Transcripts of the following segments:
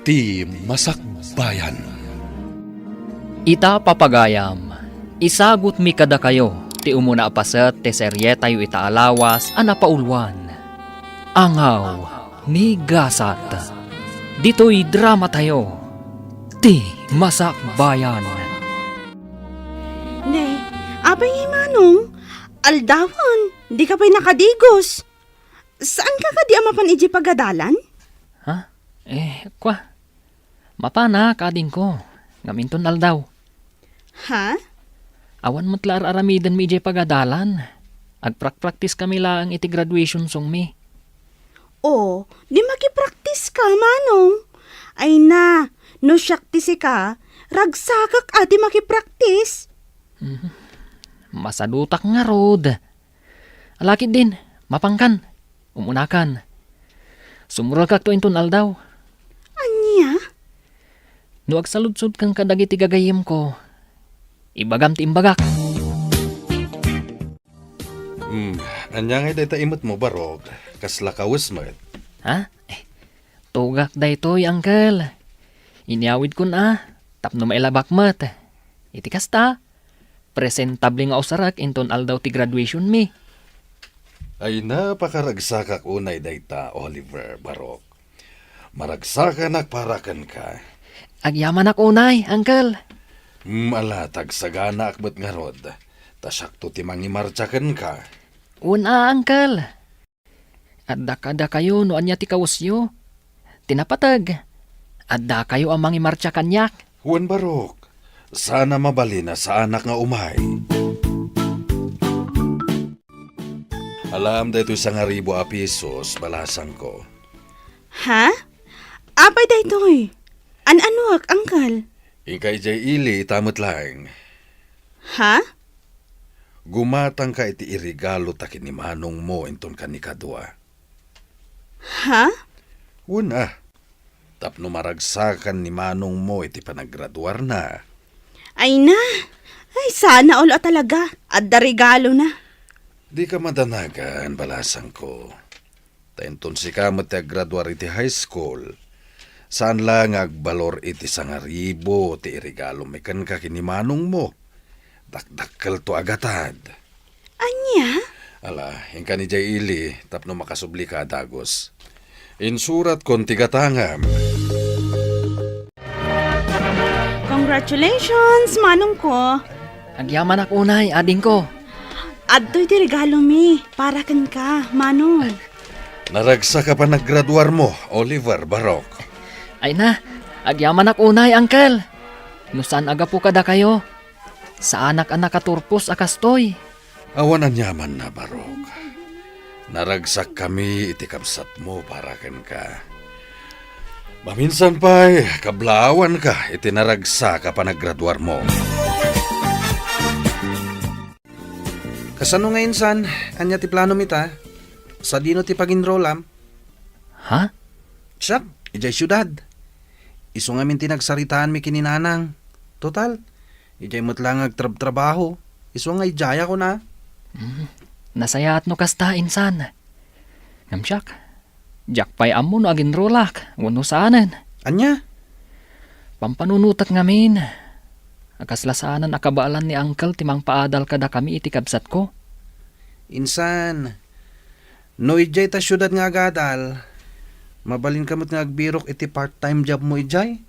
Ti Masakbayan. Ita papagayam, isagot mi kada kayo, ti umuna apaset ti serye tayo itaalawas anapaulwan. Angaw ni Gasat. Dito'y drama tayo, ti Masakbayan. Ne, abay ngay manong, aldawan, di ka pa'y nakadigos. Saan ka di amapan iji pagadalan? Ha? Mapana kading ko, ngaminton aldaw. Ha? Awan mo't lar aramidan mi ije pagadalan. Agprak-praktis kami lang iti graduation song mi. O, di makipraktis ka, manong. Ay na, no syaktisi ka, ragsakak ati makipraktis. Masadutak nga rod. Alakit din, mapangkan, umunakan. Sumurol kak to inton aldaw. Anya? No agsaludsud kang kadagiti gagayim ko, ibagam ti imbagak. Anya nga day imot mo barog, kasla kawis mo. Ha? Tugak daytoy, uncle. Iniawid ko na, tapno mailabak mat. Iti kasta, presentable nga usarak inton aldaw ti graduation mi. Ay napakaragsakak unay dayta, Oliver Barok. Maragsakan parakan ka. Agyaman ak unay, uncle. Malatag sagana akbat nga rod. Tasakto ti mangimartsakan ka. Una, uncle. Adda kayo no anya ti kawusyo. Tinapatag. Adda kayo amang imartsa kanyak. Juan Barok, sana mabalina sa anak nga umay. Alam dahito isang 1,000 pesos, balasan ko. Ha? Abay daytoy. An-anuak, angkal? Ingkay jay ili, tamot lang. Ha? Gumatang ka iti irigalo takin ni manong mo inton kanikadwa. Ha? Una, tapno maragsakan ni manong mo iti panagraduar na. Ay na. Ay, sana ulo talaga. Adda regalo na. Di ka madanagan, balasan ko. Tainton si ka graduar iti high school. Saan lang agbalor iti 1,000 ti irigalo mekan ka kinimanong mo. Dakdakkel to agatad. Anya? Ala, ingka ni jay ili, tapno makasubli ka dagos. Insurat kon tigatangam. Congratulations, manong ko. Agyaman ak unay, ading ko. Adto'y ti regalo mi. Para kan ka, manong. Naragsa ka pa naggraduar mo, Oliver Barok. Ay na, agyaman ak unay, uncle. No saan aga po kada kayo? Sa anak-anak katurpos akastoy. Awan ang yaman na, Barok. Naragsak kami iti kapsat mo para ken ka. Maminsan pa'y kablawan ka iti naragsa ka pa naggraduar mo. Kasano ngayon san, anya ti plano mita? Sa dino ti pag-enrollam? Ha? Siyak, ijay syudad. Iso nga min tinagsaritaan mi kininanang. Total, ijay matlang agtrabaho. Iso nga ijaya ko na. Nasaya at no kasta insan. Ngamsyak, jak pa'y amo no agin rolak, wano saanan. Anya? Pampanunutat ngamin. Akaslasanan akabaalan ni uncle timang paadal kada kami iti kabsat ko. Insan, no ijay ta syudad nga agadal. Mabalin kamot nga agbirok iti part-time job mo ijay?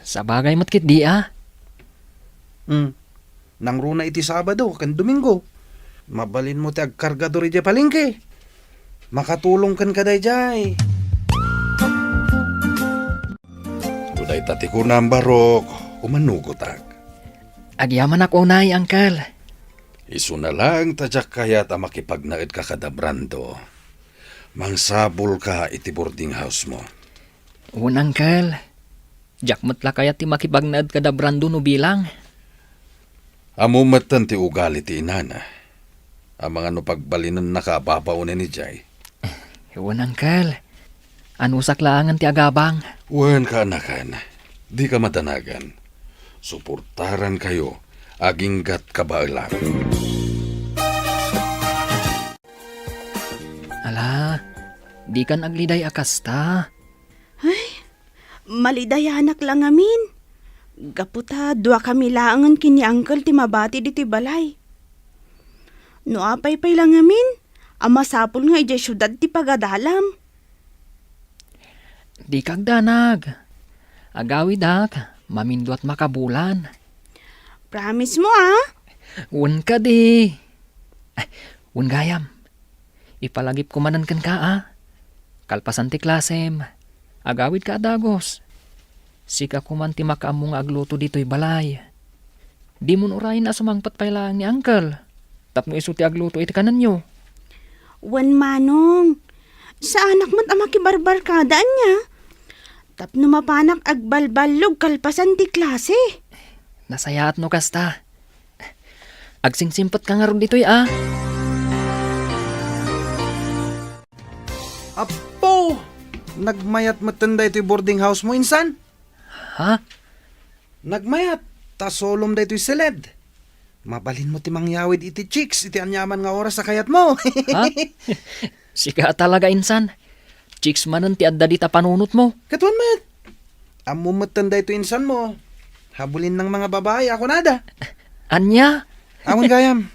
Sa bagay matkit di Nang runa iti Sabado, kan Domingo. Mabalin mo ti agkargador ijay palengke. Makatulong kan kaday jay. Uday tati ko na ang Barok, umanugotak. Agyaman ak unay, uncle. Isu na lang tadyak kaya ta makipagnaid ka kada brando. Mangsabol ka iti boarding house mo. Unangkel, jak matla kaya ti makibagnad kada brando no bilang. Amumatan ti ugali ti inana. Ang mga no pagbalinan nakababaunin ni Jay. Unangkel, anusak laangan ti agabang. Wen ka anakan, di ka matanagan. Suportaran kayo, aginggat kabailan. Ala, di kan agliday akasta. Ay, Malidayanak lang amin. Gaputa, dua kami laangan kini Uncle ti mabati diti balay. No apay-pay lang amin, ama sapol nga ijay syudad ti pagadalam. Di kag danag. Agawid ak, mamindo at makabulan. Promise mo ah. Un ka di. Ay, un gayam. Ipalagip kumanan kan ka ah. Kalpasan ti klasem. Agawid ka adagos. Sika kuman ti makaamong agluto dito'y balay. Di mo urayin na sumangpat pa lang ni Uncle. Tapno iso ti agluto iti kanan nyo. Wan manong. Sa anak mo't ama kibarbarkadaan niya. Tapno mapanak agbalbalog kalpasan ti klase. Nasayaat no kasta. Agsingsimpat ka nga ron dito'y ah. Apo! Nagmayat matanda ito'y boarding house mo, insan? Ha? Nagmayat, ta solom da ito'y seled. Mabalin mo ti mangyawid iti chicks, iti anyaman nga oras sa kayat mo. Ha? Sika talaga insan. Chicks manan ti adda di ta panunot mo. Katuan mat. Amo matanda ito insan mo. Habulin ng mga babae, ako nada. Anya? Amon gayam.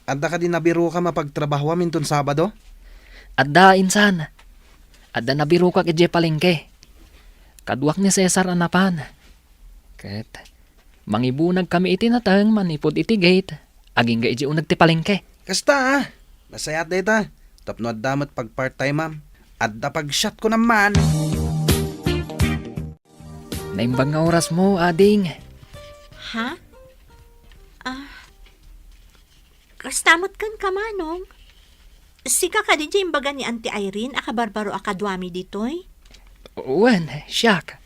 Adda ka din nabiro ka mapagtrabaho amin ton Sabado? Adda insan. Adda nabiro ka kay palengke. Kaduak ni Cesar anapan. Ket mangibunag kami iti natang manipod iti gate. Aging ga iti unag ti palengke. Kasta ah. Masayat da ita. Tapno adda mat pag part-time ma'am. Adda pag shot ko naman. Naimbang nga oras mo, ading. Ha? Kastamot kan kamanong. Sika ka din dyan imbaga ni Auntie Irene, akabarbaro akadwami ditoy. Wen, siyak.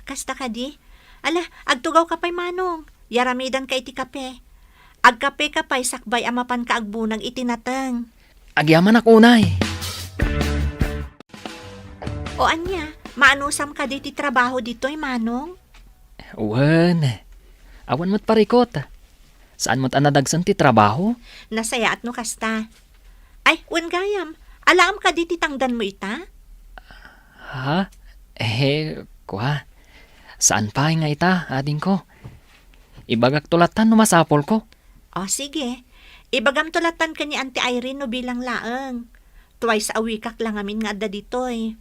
Kasta ka di. Ala, agtugaw ka pa'y manong. Yaramidan ka iti kape. Agkape ka pa'y sakbay amapan ka agbunag itinatang. Agyaman ako unay. O anya, maanusam ka di ti trabaho ditoy manong? Wen, awan mo't parikot. Saan mo't anadagsan ti trabaho? Nasaya at no kasta. Ay, wen gayam, alam ka di ti tangdan mo ita? Ha? Kuha. Saan pa nga ita, ading ko? Ibagak tulatan no masapol ko. O sige, ibagam tulatan ka ni Auntie Irene no bilang laeng. Twice a week kak lang amin nga adda ditoy.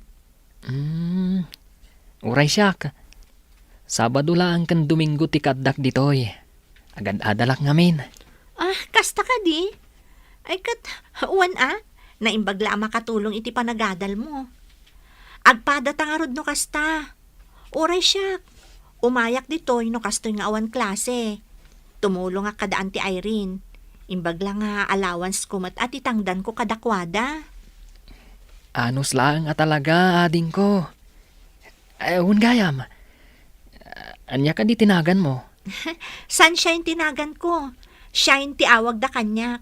Uray siyak. Sabado lang kan Domingo ti kaddak ditoy. Agad adalak ngamin. Ah, kasta ka di? Ay kat, uwan naimbagla makatulong iti panagadal mo. Agpada tangarod no kasta. Uray siyak. Umayak ditoy no kastoy nga awan klase. Tumulong nga kada Auntie Irene. Imbagla nga allowance ko mat at itangdan ko kadakwada. Anos lang nga talaga, ading ko. Ewan gayam. Anya ka di tinagan mo? Sunshine tinagan ko. Shine ti awag da kanya.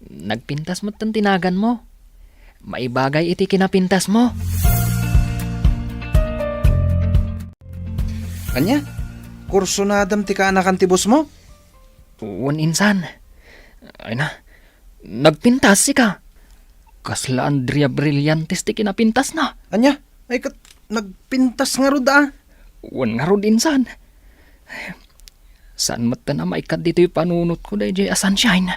Nagpintas mo't tan tinagan mo. Maibagay iti kinapintas mo. Anya? Kurso na adam ti kaanakan ti boss mo? Uwan insan. Ay na, nagpintas si ka. Kasla Andrea Brillantes ti kinapintas na. Anya? Ay kat, nagpintas nga rod ah. Uwan nga ron insan. Saan mo't na maikat dito yung panunot ko da jay sunshine.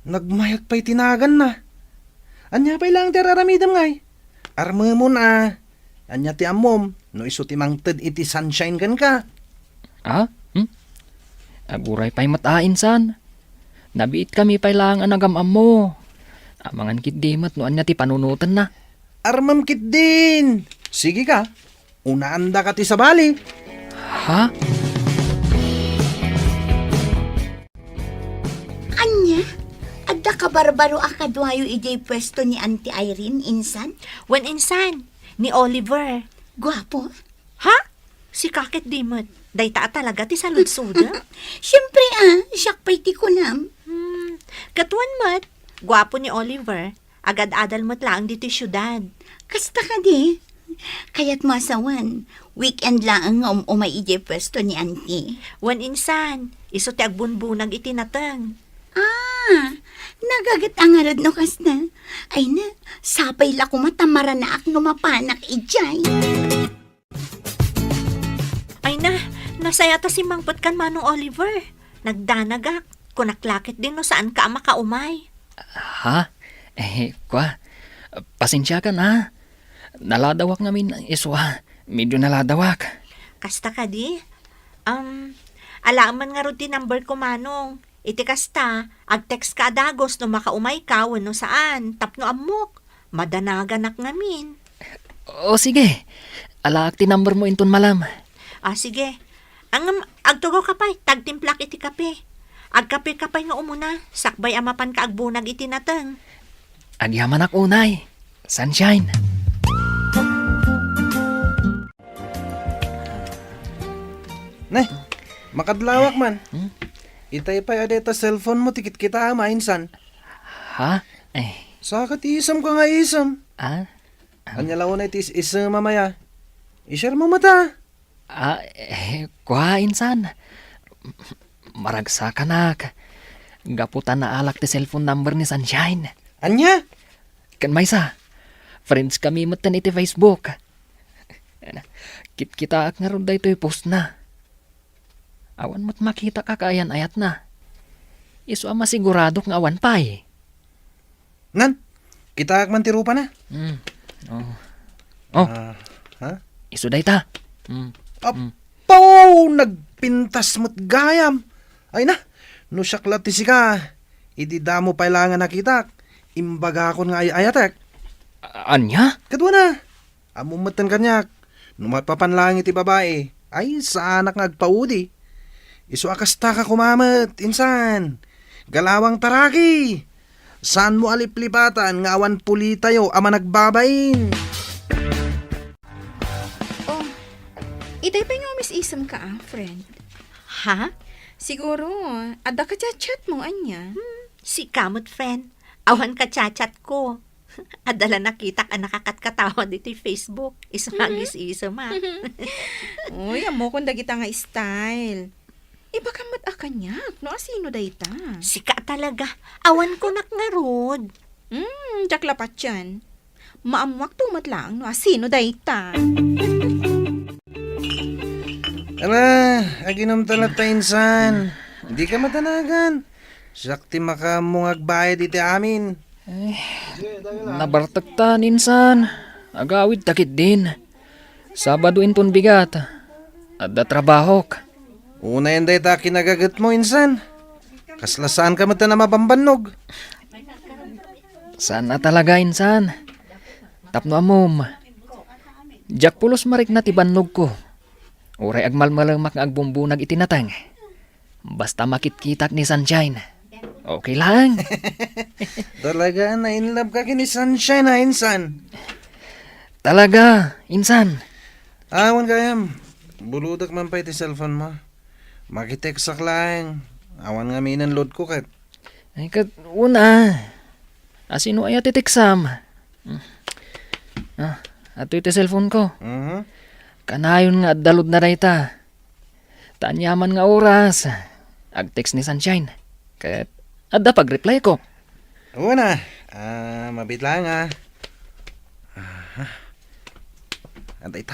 Nagmayat pa'y tinagan na. Anya pa'y lang tiraramidam ngay. Arma mo na. Anya ti amom, no iso ti mangted iti sunshine kan ka. Aburay pa'y matain san. Nabiit kami pa'y lang ang nagamam mo. Amangan kit di mat no anya ti panunutan na. Armam kit din. Sige ka, unaanda ka ti sabali. Ha? Anya? Adda ka barbaro akadwayo ijay pwesto ni Auntie Irene, insan? When insan, ni Oliver. Gwapo? Ha? Si Kakit Dimot. Dayta talaga ti saludsuda. Siyempre siyak pa'y ti kunam. Katuan mat, gwapo ni Oliver. Agad-adal mo't lang dito syudad. Kasta ka di. Kaya't masawan, weekend lang ang umay ijay pwesto ni Auntie. When insan, iso ti agbunbunag itinatang. Nagagat ang arad no kasta. Ay na, sapay la kumatamara na ak numapanak ijay. Ay na, nasaya ta si Mangpot kan Manong Oliver. Nagdanagak. Kunaklakit din no saan ka makaumay. Ha? Pasensya ka na. Naladawak namin ang iswa. Medyo naladawak. Kasta ka di? Alaman nga ro di number ko Manong. Iti kasta, ag-text ka adagos no makaumay ka no saan. Tapno amok. Madanaganak ngamin. O sige. Alaak ti number mo inton malam. Sige. Agtugo ka pa'y, tagtimplak iti kape. Agkape ka pa'y nga umuna. Sakbay amapan ka agbunag iti nateng. Agyaman ak unay. Sunshine. Ne, makadlawak man. Itay pa adeta cellphone mo, tikit kita mainsan. Ha? Sakat isam ka nga isam. Anya laon na itis isam mamaya. I-share mo mata. Insan. Maragsa ka nak. Gaputan na alak ti cellphone number ni Sunshine. Anya? Kan maysa. Friends kami matan iti Facebook. Kita ak nga ron da ito post na. Awan mo't makita ka kaayan ayat na. Iso ama sigurado nga awan pa eh. Nan, kita ak man tirupa na. Ha? Iso day ta. Apaw! Nagpintas mo't gayam. Ay na, no syaklat ti sika. Idi damo pailangan nakita. Imbaga akon nga ayatek. Anya? Kadwa na. Amumatan kanyak. Numapapanlangit ti babae. Ay, sa anak ngagpaudi. Iso akasta ka kumamat, insan. Galawang taraki. Saan mo aliplipatan nga awan puli tayo ama nagbabain. Itay pa nga Miss Isam ka friend. Ha? Siguro, ada ka chat mo, anya. Si kamot friend. Awan ka chat ko. Adala nakita ka nakakatkatawa dito yung Facebook. Isang agis-isa ma. Uy, amo kung dagita nga style. Iba ka mat-akanyak, no asino dayta? Sika talaga. Awan ko nakngarod. Jaklapat yan. Maamwak tumat lang, no asino dayta? Ala, aginom talat ta insan. Hindi ka matanagan. Sakti makamungag bayad iti amin. Nabartagtan insan. Agawid takit din. Sabado inton bigat. Adda trabahok. Una yan day ta kinagagat mo insan. Kaslasaan ka mata na mapambanog. Sana talaga insan. Tapno amom. Jak pulos marik na tibannog ko. Uray agmalmalamak nga agbumbunag itinatang. Basta makitkitak ni Sunshine. Okay lang. Talaga na in love ka kini Sunshine ha insan. Talaga, insan. Awan kayam. Buludak man pa iti cellphone mo. Makitext lang. Awan nga minan load ko kat. Ay kat una. Asino ay atitiksam. Ato iti cellphone ko. Kanayon nga dalod na rayta. Tanyaman nga oras. Ag-text ni Sunshine. Kat adda pag-reply ko. Una. Mabit lang ha. Antay ta.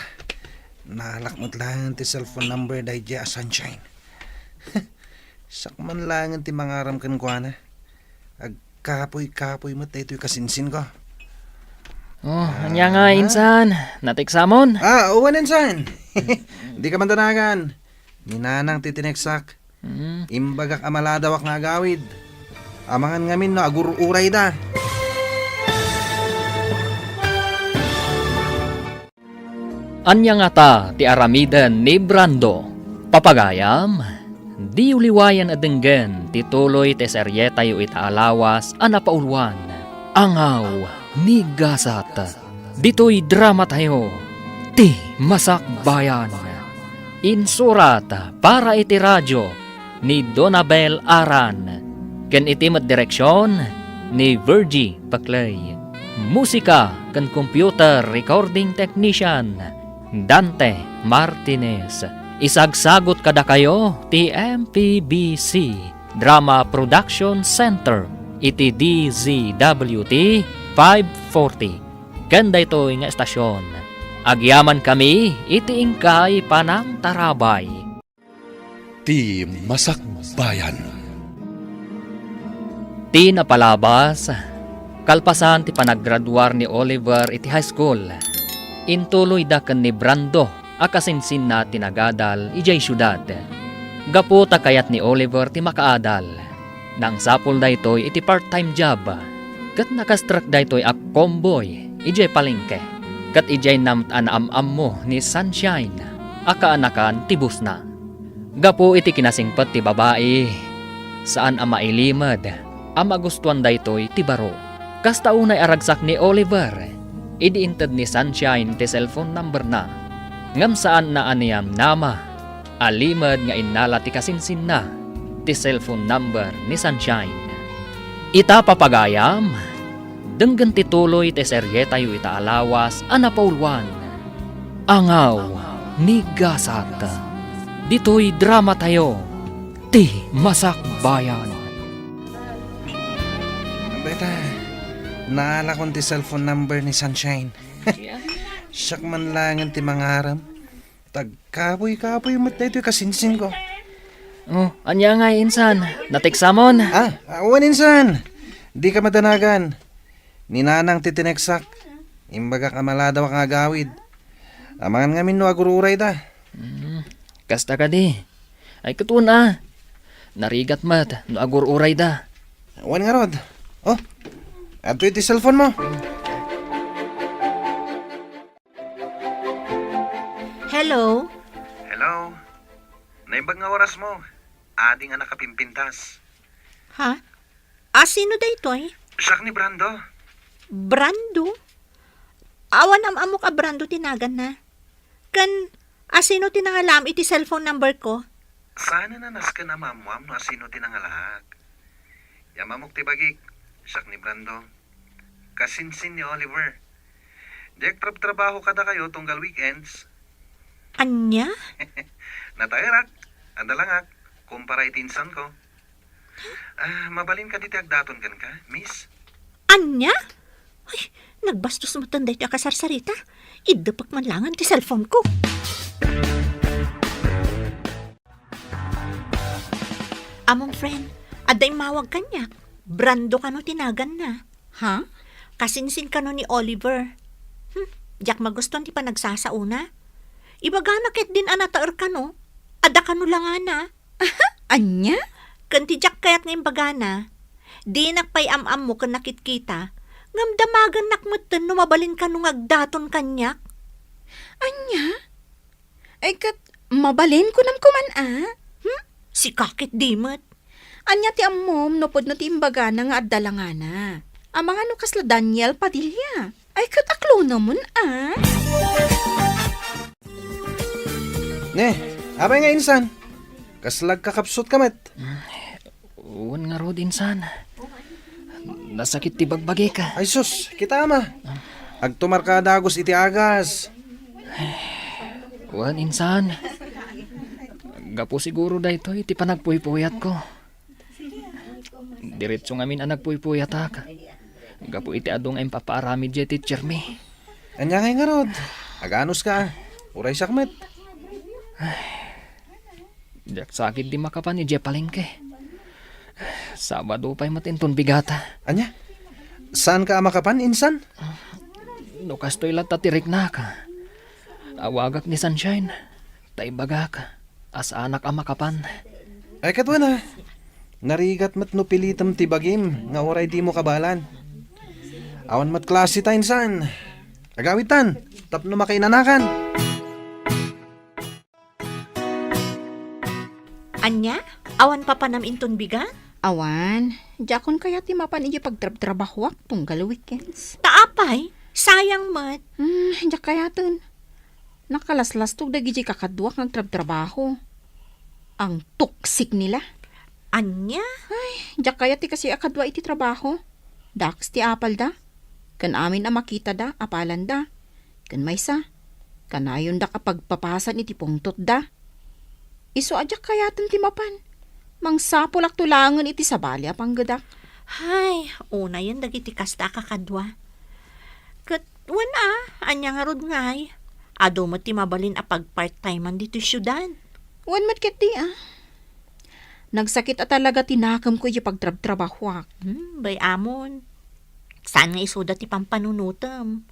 Nalakmot lang ti cellphone number dahi dya Sunshine. Sakman lang ti mangaram kan ko na. Agkapoy-kapoy mo tayo kasinsin ko. Anya nga insan. Natiksamon. Uwan insan. Di ka man tanagan. Ninanang titineksak. Imbagak amaladawak nga agawid. Amangan ngamin no agururay da. Anya nga ta ti aramidan ni Brando. Papagayam. Di uliwayan adenggen ti tuloy ti seryeta yu itaalawas anapaulwan. Angaw ni Gasat. Dito'y drama tayo. Ti Masakbayan. Insurat para iti radyo ni Donabel Aran. Ken iti direksyon ni Virgie Paclay. Musika ken computer recording technician Dante Martinez. Isagsagot kada kayo ti MPBC Drama Production Center iti DZWT 540. Kanda ito nga estasyon. Agyaman kami iti ingkay panang tarabay. Ti Masakbayan. Ti napalabas, kalpasan ti panaggraduar ni Oliver iti high school. Intuloy da ken ni Brando akasinsin na tinagadal ijay syudad. Gaputa kayat ni Oliver ti makaadal. Nang sapol da ito'y iti part-time job. Kat nakastruck da ito'y ak comboy ijay palengke. Kat ijay namtan am mo ni Sunshine. Akaanakan tibus na. Gapu iti kinasingpet ti babae. Saan ang mailimad. Ang magustuhan da ito'y ti baro. Kasta unay aragsak ni Oliver. Idiintad ni Sunshine ti cellphone number na. Ngam saan na aniyam nama. Alimad nga inala ti kasinsin na ti cellphone number ni Sunshine. Ita papagayam. Denggan ti tuloy ti serye tayo ita alawas anapaulwan. Angaw ni Gasat. Dito'y drama tayo. Ti Masakbayan. Beta, naala kong ti cellphone number ni Sunshine. Siyak man langan ti mangaram. Tagkapoy-kapoy mat na ito kasinsin ko. Oh, anya nga insan. Natiksamon. Awan insan. Di ka madanagan. Ninanang titineksak. Imbaga kamalada wa nga gawid. Amangan ngamin no agururay da. Kasta ka di. Ay katuna. Narigat mat. No agur-uray da. Awan nga rod. Oh, ato iti cellphone mo. Hello? Hello. Naimbag nga oras mo. Adi nga nakapimpintas. Ha? Sino da ito eh? Siyak ni Brando. Brando? Awan am ka Brando tinagan na. Kan, sino tinangalam iti cellphone number ko? Sana na nas ka na mamuam no asino tinangalahak. Yamamok tibagik. Siyak ni Brando. Kasinsin ni Oliver. Dek trabaho kada kayo tunggal weekends. Anya? Natairak. Andalangak. Kumpara itinsan ko. Mabalin ka diti agdaton kan ka, miss? Anya? Ay, nagbastos mo tanday ti akasarsarita. Idapak man langan ti cellphone ko. Among friend, aday mawag kanya. Brando ka no tinagan na. Ha? Kasinsin ka no ni Oliver. Diyak maguston ti panagsasauna. Ibaga ket din anataer ka no. Ada ka no lang na. Anya? Kanti diyak kayat ngayon bagana. Di nakpay am mo kan nakitkita. Ngam damagan nakmutten no mabalin ka nung agdaton kanyak. Anya? Ay kat, mabalin ko nam kuman Si kakit dimot. Anya ti ammom no pod no ti imbaga na nga addalangana. Ang mga no kasla Daniel Padilla. Ay kat aklo naman Ne, abay nga insan. Kaslag kakapsot kamat. Uwan nga rod insan. Nasakit ti bagbagi ka. Ay sus, kita ama. Agtumar ka dagos iti agas. Uwan insan. Gapo siguro da ito iti panagpuypuyat ko. Diretso ngamin ang nagpuypuyat ka. Gapo iti adong ang papaaramid di teacher mi. Anya nga nga rod. Aganos ka. Uray sakmet. Diyak sakit di makapan ni Jepalengke. Sabado pa'y matinton bigata. Anya? Saan ka makapan, insan? No kastoy lang tatirik na ka. Awagak ni Sunshine. Taibaga ka. As anak ang makapan. Ay katwa na. Narigat mat no pilitam ti bagim. Nga oray di mo kabalan. Awan mat klase ta, insan. Agawitan. Tapno makainanakan. Anya? Awan pa panam inton biga? Awan, jakon kaya ti mapan iji pagtrabaho tunggal weekends. Taapay? Sayang mat. Jak kaya tun. Nakalaslas tog dagiji kakadwak ng trabaho. Ang toxic nila. Anya? Jak kaya ti kasi akadwa iti trabaho. Dax ti apal da. Kan amin na makita da, apalan da. Kan maysa. Kanayon da kapag papasan iti pungtot da. Iso ajak kaya tun ti mapan. Mangsapulak tulangan iti sabali apang gadak. Hay, una yan dagiti kasta kakadwa. Kat, anya nga rod ngay. Ado mo ti mabalin a pag part-timean dito syudad. Wan mat ket di Nagsakit at talaga tinakam ko yung pagtrab-trabahwak. Bay amon. Saan nga isuda ti pampanunutam?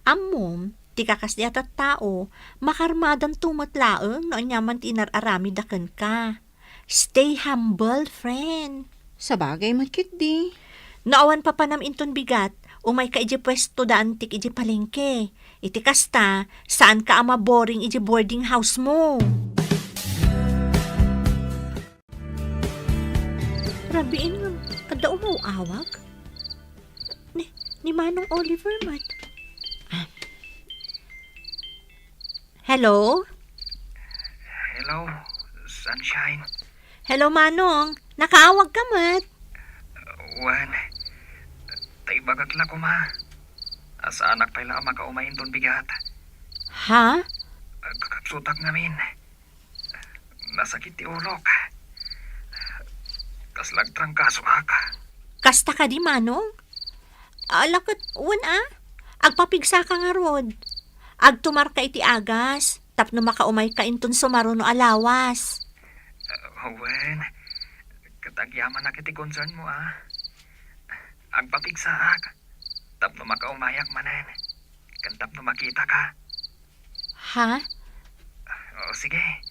Amom, ti kakasdi at tao, makarmadan tumatlaeng no anyaman ti inararami daken ka. Stay humble, friend. Sa bagay mat ket di. Naawan pa panam inton bigat, umay ka iji pwesto da antik iji palengke. Iti kasta, saan ka ama boring iji boarding house mo? Rabiin nga, kada umawawag? Ni Manong Oliver, mat. Hello? Hello, Sunshine. Hello, Manong. Nakaawag ka, mat. Wan, tay bagat la ko ma. Asa anak pala makaumayin ton bigat. Ha? Kakapsutak ngamin. Nasakit ti ulok. Kaslag trangkaso ka. Kasta ka di, Manong? Alakot, agpapigsa ka nga rod. Agtumar ka iti agas, tapno makaumay ka inton sumaro no alawas. Wan, katagyaman na kiti concern mo Agpapigsaak, tapno makaumayak manen. Kan tapno makita ka. Ha? O sige,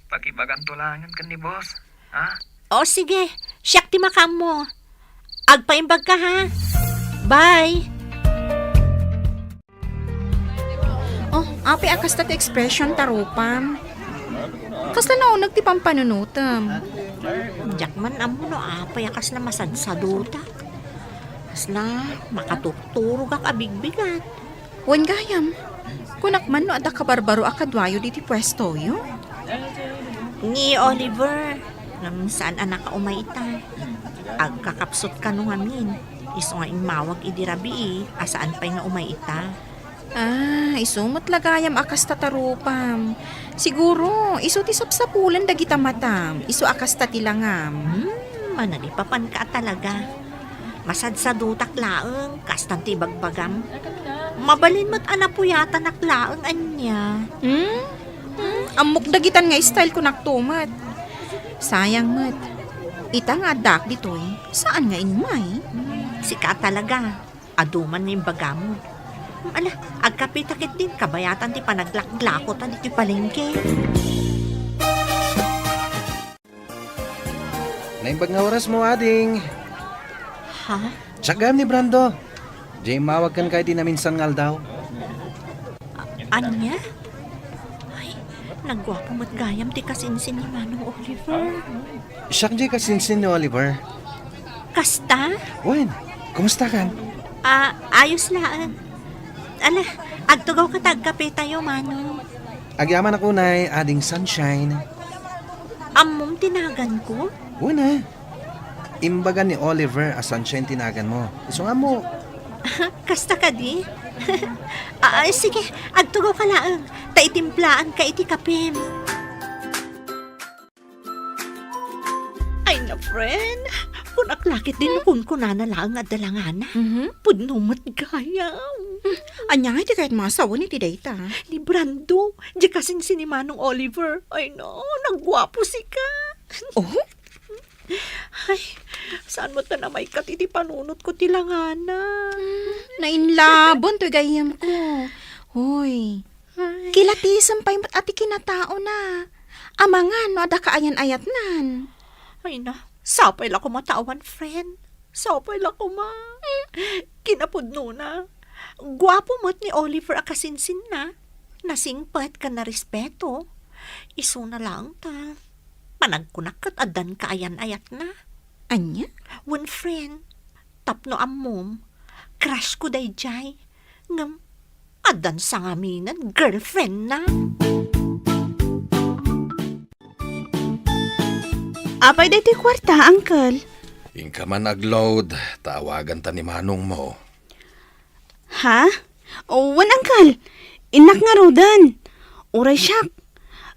pakibagan tulangan kan ni boss, ha? O sige, siyak ti makam mo. Agpaimbag ka ha. Bye! Oh, api akas tat expression tarupam. Kasla naunag ti pampanunutam. Jakman amo no payakas na masadsaduta. Kasla, makatukturo kak abigbigat. Wan gayam. Kunakman no ada kabarbaro akadwayo diti pwesto yo. Ni Oliver, ngam saan anak ka umaita. Agkakapsot ka no ngamin. Iso nga imawag idirabi asaan pa'y nga umaita. Isumot lagayam akas tatarupam. Siguro, iso ti sapsapulan dagita matam. Iso akas tatilangam. Manalipapan ka talaga. Masadsadutak laeng, kastan ti bagbagam. Mabalin mo't anapuyata naklaeng anya. Amok dagitan nga style ko naktumat. Sayang mat. Ita nga dak ditoy. Saan nga inmay? Sika talaga. Aduman nga yung bagamo. Agkapitakit din, kabayatan ti panaglaklakot at iti palengke. Naimbag nga oras mo, ading. Ha? Tsagam ni Brando. Jay, mawag kan kay di na minsan ngal daw. Anya? Ay, nagwapo mo't gayam ti kasinsin ni Manong Oliver. Siyak Jay kasinsin ni Oliver. Kasta? Wen, kumusta kan? Ayos laan. Agtugaw ka tagkape tayo, Manong. Agyaman ako na ading Sunshine. Amom tinagan ko? Una, imbagan ni Oliver as Sunshine tinagan mo. Iso nga mo. Kasta ka di? Sige, agtugaw ka laang. Taitimplaan ka iti kapim. Ay na, friend. Kung aklakit din kung kunana lang at dalangana. Pudnumat gayam. Anya nga iti kahit masawa ni ti dayta. Ni Brando, di kasing si Manong Oliver. Ay no, nagwapo si ka. Oh? Ay, saan mo ta na may katiti panunot ko tilangana? Nainlabon to gayam ko. Hoy, kilatisan pa yung ati kinatao na. Amangan no ada kaayan-ayat nan. Ay na, sapay la ko matawan, friend. Sapay la ko ma. Kinapudno na. Gwapo mo't ni Oliver akasinsin na. Nasingpat ka na respeto. Iso na lang ta. Panagkunakat adan kaayan-ayat na. Anya? One friend, tapno amom, crush ko day jay. Ngam, adan sa ngaminan, girlfriend na. Apay dito kwarta, uncle. Ingka man nag-load, tawagan ta ni Manong mo. Ha? Wan, uncle. Inak nga rodan. Uray siyak.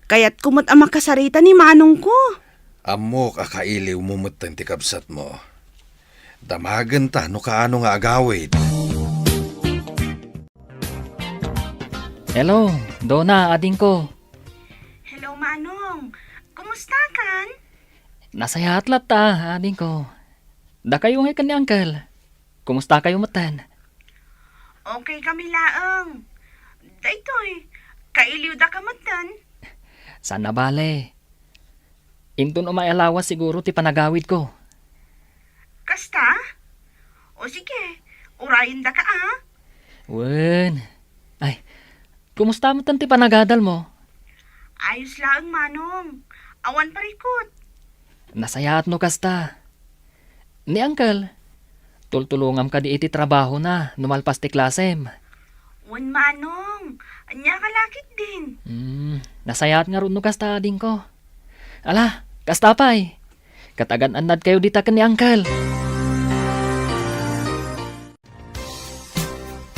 Kaya't kumot ang makasarita ni Manong ko. Amo kakailiw mo matan ti kabsat mo. Damagan ta no kaano nga agawid. Hello, Donna, ading ko. Hello, Manong. Kumusta kan? Nasa hatlat ta, ading ko. Da kayo nga kan ni Uncle. Kumusta kayo matan? Okay kami laang. Daytoy, kailiw da ka matan. Sana bale. Intun umayalawas siguro ti panagawid ko. Kasta? O sige, urayin da ka ah. Wen. Ay, kumusta mo ti panagadal mo? Ayos lang, Manong. Awan parikot. Nasayaat no kasta. Ni Uncle, tultulungam ka di iti trabaho na, numalpas ti klasem. Wan, Manong. Anya kalakit din. Nasayaat nga ron no kasta ading ko. Ala, kasta pa'y. Katagan anad kayo dita ka ni Uncle.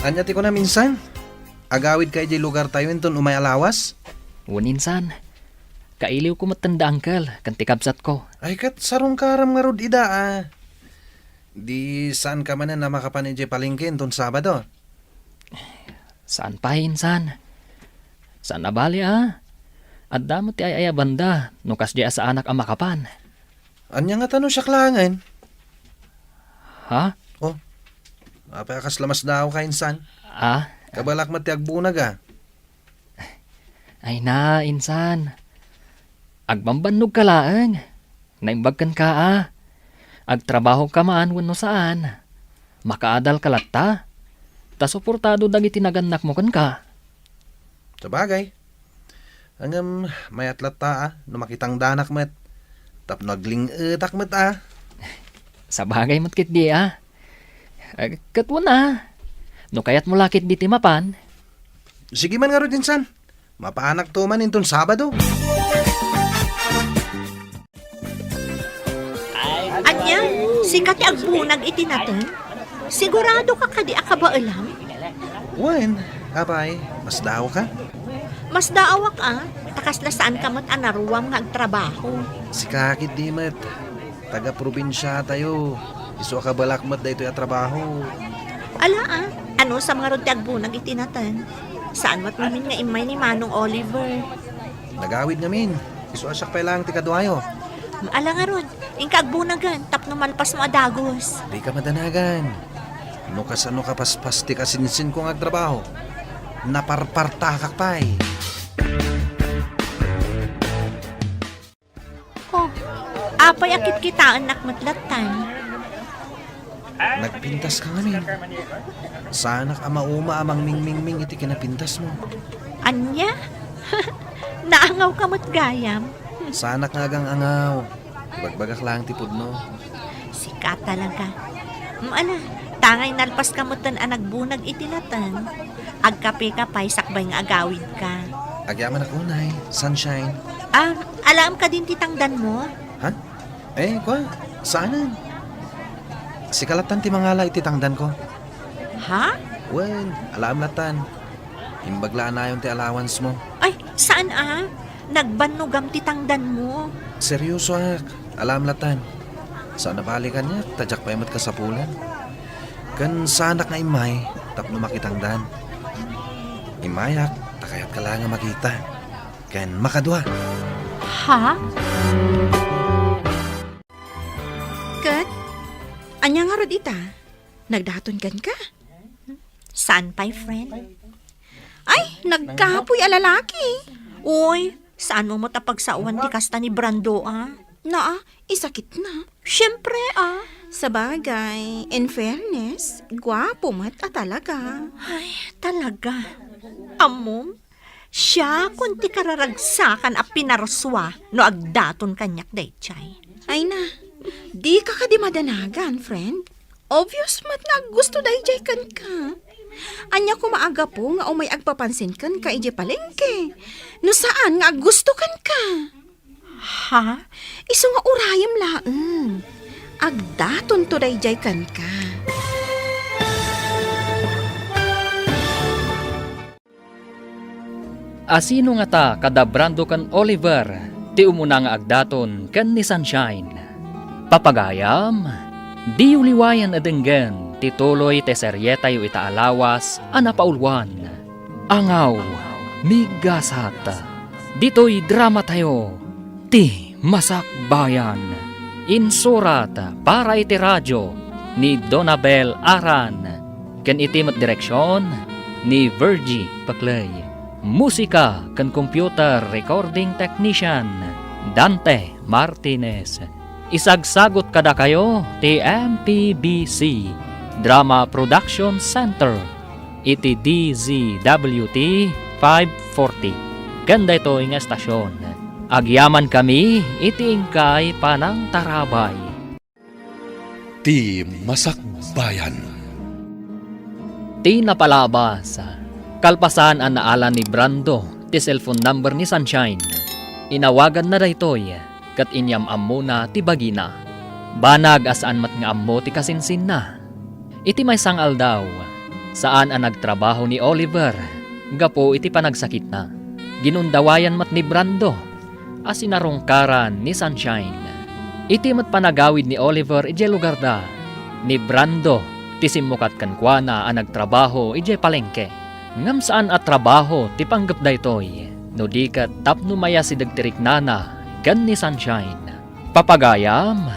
Anya ti ko na minsan. Agawid kay di lugar tayo inton umay alawas. Wuninsan, kailiw ko matanda Uncle, kanti kabsat ko. Ay kat sarong karam nga rod ida ah. Di saan ka man na makapanay di palengke inton Sabado. Saan pa insan? Saan nabali At damo ti ay banda, nukas di sa anak ang makapan. Anya nga tanong siya klangan. Ha? Apay akas lamas daw ka insan. Kabalak mati agbunag ah. Ay na, insan. Agbambanog ka laang. Naimbagkan ka Agtrabaho ka maan wano saan. Makaadal ka latta. Ta suportado dagiti naganak mo kan ka. Sabagay. Hanggang may atlat ta no makitang danak met. Tap nagling etak met Sa bagay matkit di Katwan No kayat mo lakit di timapan. Sige man nga ro insan. Mapaanak to man inton Sabado. Anya, sikat agbunag iti natin. Sigurado ka kadi akabaalam? Wen, apay, mas daw ka? Mas daawak takas na saan ka mat anaruwam nga agtrabaho. Si kakit di met. Taga-probinsya tayo. Iso ka balakmat da ito yung trabaho. Ala ano sa mga rod agbunag iti natin? Saan mat namin nga imay ni Manong Oliver? Nagawid ngamin. Iso asyak pa lang tikadwayo. Ala nga rod, ingka agbunagan, tapno malpas mo adagos. Di ka madanagan. No kasano ka paspas ti kasinsin kong agtrabaho. Naparpartakak pa'y. Apay akit kitaan nakmatlatan. Nagpintas ka ngamin. Sanak ama-uma amang ming-ming-ming iti kinapintas mo. Anya? Naangaw ka mo't gayam. Sanak nga gang angaw. Ibagbagak lang tipod no. Sikat talaga. Ala, tangay nalpas ka mo't tan anagbunag itinatan. Agkape ka pa'y sakbay nga agawid ka. Agyaman ako, Nay. Sunshine. Alam ka din titangdan mo? Ha? Kwa? Saanan? Si kalatan ti mangala ititangdan ko. Ha? Wen, alam latan. Imbaglaan na yung ti allowance mo. Ay, saan Nagbanugam titangdan mo. Seryoso ak, alam latan. Saan nabalikan niya, tadyak pa yamat kasapulan. Kan sanak nga imay, tapno makitangdan. Imayak, takayat ka lang nga makita. Kan makadwa. Ha? Kat, anya nga rod ita? Nagdaton kan ka? Saan pa'y friend? Ay, nagkapoy a lalaki. Uy, saan mo matapagsawan di kasta ni Brando Isakit na. Siyempre Sa bagay, in fairness, gwapo mat talaga. Ay, talaga. Amom, siya kunti kararagsakan a pinarswa no agdaton kanyak daychay. Ay na, di ka di madanagan, friend. Obvious mat na gusto dayjay kan ka. Anya ko maaga po nga umay agpapansin kan ka ije palengke. No saan nga gusto kan ka? Ha? Iso nga urayam laeng. Agdaton to dayjay kan ka. Asino nga ta kada Brando kan Oliver? ti umuna nga agdaton kan ni Sunshine. Papagayam, di uliwayan adenggan ti tuloy te seryeta yu itaalawas anapaulwan. Angaw, migasat. Dito'y drama tayo, ti Masakbayan. Insurat para iti radyo ni Donabel Aran. Ken iti met direksyon ni Virgie Paclay. Musika ken computer recording technician Dante Martinez. Isagsagot kada kayo ti MPBC Drama Production Center iti DZWT 540. Ganda ito nga estasyon. Agyaman kami iti ingkay panang tarabay. Ti Masakbayan. Ti napalabas. Kalpasan ang naala ni Brando ti cellphone number ni Sunshine. Inawagan na daytoy kat inyam muna ti bagina. Banag asaan mat nga ammo ti kasinsin na. Iti may sangal daw saan ang nagtrabaho ni Oliver. Gapo iti panagsakit na. Ginundawayan mat ni Brando as sinarungkaran ni Sunshine. Iti mat panagawid ni Oliver ije lugar da. Ni Brando ti simukat kankwana ang nagtrabaho ije palengke. Ngam saan at trabaho ti panggap daytoy. No di kat tapno maya si dagtirik nana gan ni Sunshine. Papagayam,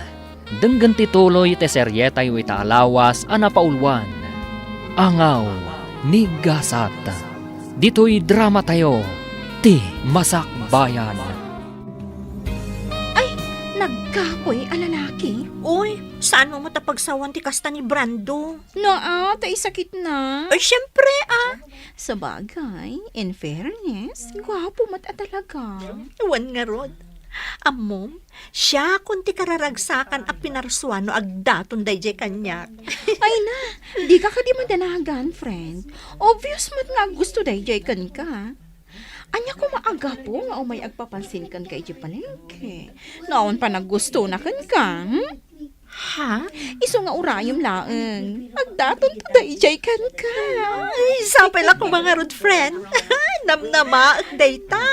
denggan ti tuloy ti seryeta yu itaalawas anapaulwan. Angaw, ni Gasata. Dito'y drama tayo, ti Masakbayan. Nagkakoy a lalaki. Uy, saan mo matapagsawan ti kasta ni Brando? Naa, tay sakit na. Ay, syempre Sa bagay, in fairness, gwapo mat a talaga. Wan nga rod. Amom, siya kunti kararagsakan a pinarsuan no agdaton dayjay kanyak. Ay na, di ka di madanagan, friend. Obvious mat nga gusto dayjay kan ka. Anya ko maaga po nga umay agpapansin kan kay di palengke. Naon pa naggusto na kan ka, Ha? Iso nga urayom laeng. Agdaton to dayjay kan ka. Ay, sapay lang ko mga rod friend. Namnama, dayta.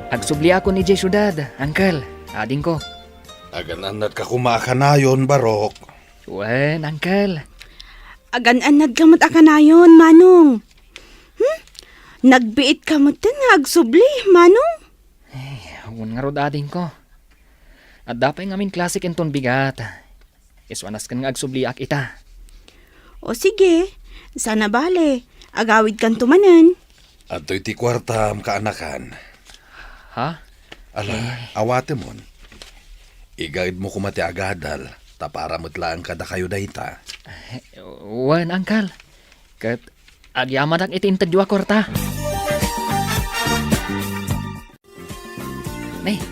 Agsubli ako ni Jay Syudad, Uncle, ading ko. Agananat ka kumakanayon, Barok. Wen, Uncle. Agan-anad ka mat akanayon, Manong. Nagbiit ka mat nga agsubli, Manong. Awan nga rod ading ko. At dapay ngamin klasik enton bigat. Iswanas kan nga agsubliak ita. O sige, sana bale. Agawid kan tumanan. At ti kwartam kaanakan. Ha? Ala, awate mon. Igaid mo kumati agadal. Tapara mutlaan kada kayo dayta. Wen, Uncle. Kat agyaman ang itintadyo korta. Nay,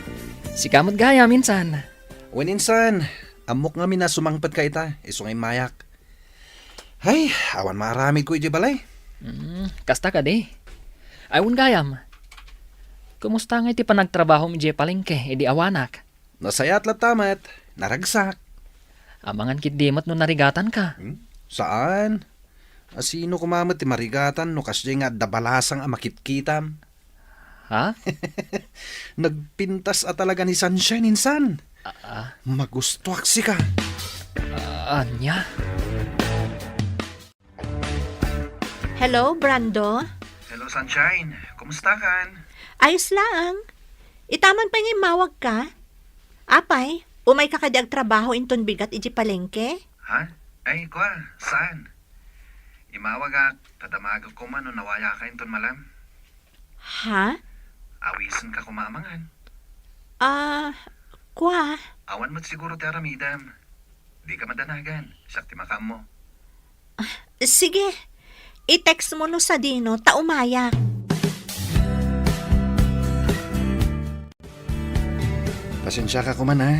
si kamot gaya minsan. Waninsan, amok nga mina sumangpad ka ita, isungay mayak. Ay, awan maramid ko iti balay. Kasta ka di. Ayun gayam. Kumusta nga iti panagtrabaho mi Jay palengke, edi awanak. Nasayat latamat, naragsak. Amangan kit dimot no narigatan ka. Saan? Asino kumamat ti marigatan no kasya nga dabalasang amakitkitam. Ha? Nagpintas at talaga ni Sunshine insan. Magustuak si ka. Anya? Hello, Brando? Hello, Sunshine. Kumusta kan? Ayos lang. Itaman pa nga mawag ka. Apay, umay ka kadyag trabaho inton bigat iji palengke? Ha? Ay, kwa, saan? Imawag ak, tadamag ko man no nawaya ka inton malam. Ha? Awisan ka kumamangan. Kwa? Awan mo't siguro ti aramidam. Di ka madanagan, siyak ti makam mo. Sige, i-text mo no sa Dino, taumaya. Pasensya ka kuman ha.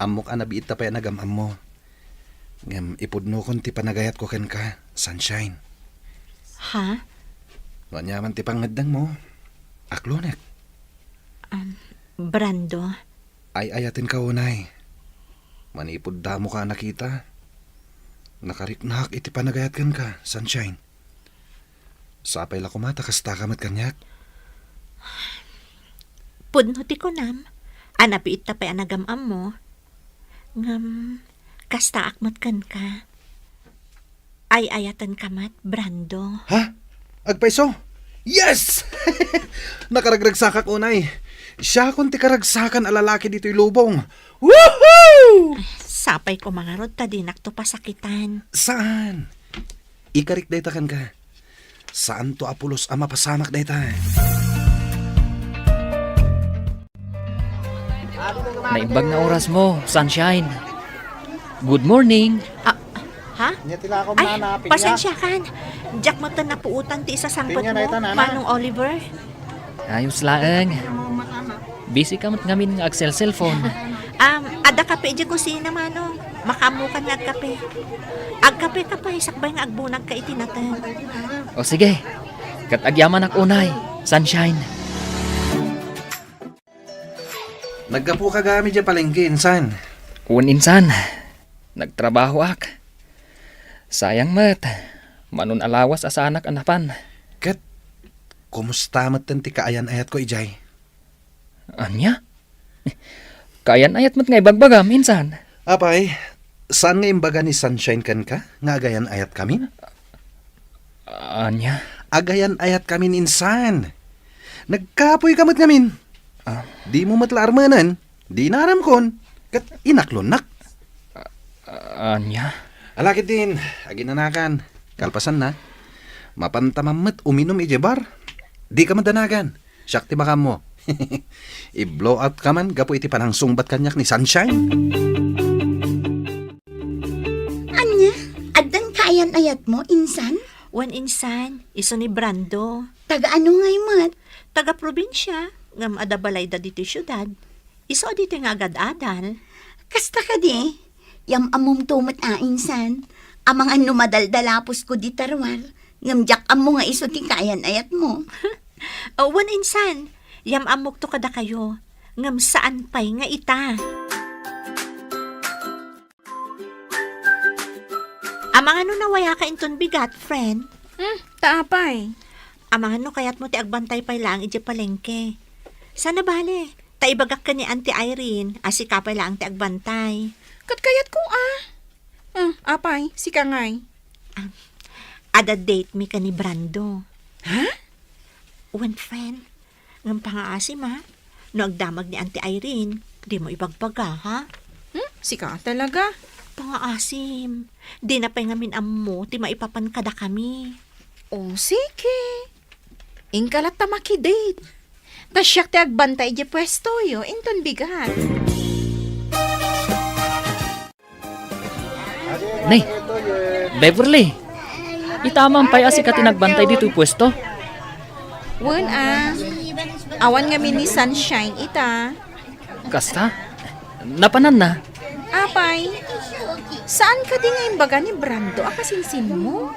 Amok anabiit ta pa yan nagamam mo. Ngam ipudno kon ti panagayat ko ken ka, Sunshine. Ha? Wanyaman ti pangadang mo. Aklonek. Brando? Ay ayatin ka unay. Manipod da mo ka nakita. Nakariknak iti panagayat ken ka, Sunshine. Sapay la kumata kasta kamat kanyak. Pudno ti kunam. Anapi ita pa anagamam mo. Ngam, kasta akmat kan ka. Ay ayatan kamat, Brando. Ha? Agpaiso? Yes! Nakaragragsakak unay. Siya kung ti karagsakan a lalaki dito'y lubong. Woohoo! Sapay ko mga rod, tadinak to pasakitan. Saan? Ikarik daytakan ka. Saan to apulos ama pasamak dayta? Naimbag na oras mo, sunshine. Good morning. Ha? Ay, pasensya kan. Jack mata na puutan ti isa sangkot mo, Manong Oliver. Ayos laeng. Busy ka mat ngamin nga Axel cellphone. Ada kape di kusina, Manong. Makamukan nga agkape. Agkape ka pa, sakbay nga agbunag ka itinatan. O sige, kat agyaman ak unay, sunshine. Naggapo ka gamit dyan palengke, insan. Un insan, nagtrabaho ak. Sayang mat, manon alawas asa anak anapan. Kat, kumusta matan ti kaayan ayat ko, Ijay? Anya? Kayan ayat mat nga ibagbagam, insan. Apay, saan nga imbaga ni Sunshine kan ka? Nga agayan ayat kami? Anya? Agayan ayat kami insan. Nagkapoy kamot ngamin. Di mo matlaarmanan, di naram kon. Kat inaklonak. Anya? Alakit din, aginanakan. Kalpasan na. Mapantamamat uminom ijebar. Di ka madanagan. Siyak ti bakam mo. I-blow out ka man, gapo iti panang sungbat kanyak ni Sunshine. Anya, adang kayan ayat mo, insan? Wan insan, iso ni Brando. Taga ano ngay mat? Taga probinsya, ngam adabalay da dito syudad. Iso dito nga agad-adal. Kasta ka di? Yam amom tumot insan. Amang ano madaldalapos ko di tarwar. Ngamjak amo nga iso ti kayan ayat mo. Wan insan, yam amok to kada kayo. Ngam saan pay nga ita. Amang ano nawaya ka inton bigat, friend? Taapay. Amang ano kayat mo ti agbantay pay lang iti palengke. Sana bale, taibagak ka ni Auntie Irene, asika pay lang ti agbantay. Katkayat ko apay, si kangay. Ada date mi ka ni Brando. Ha? One friend, ngam pangaasim ha? No agdamag ni Auntie Irene, di mo ibagbaga ha? Si ka talaga. Pangaasim, di na pa'y ngamin ammo, ti maipapan kada kami. O sige. Ingkalat ta makidate. Tasyak ti agbantay di pwesto yo, inton bigat. Nay, Beverly. Itamang pay asi ka tinagbantay dito pwesto. Wen awan nga ni Sunshine ita. Kasta? Napanan na. Apay, saan ka di nga imbaga ni Brando akasinsin mo?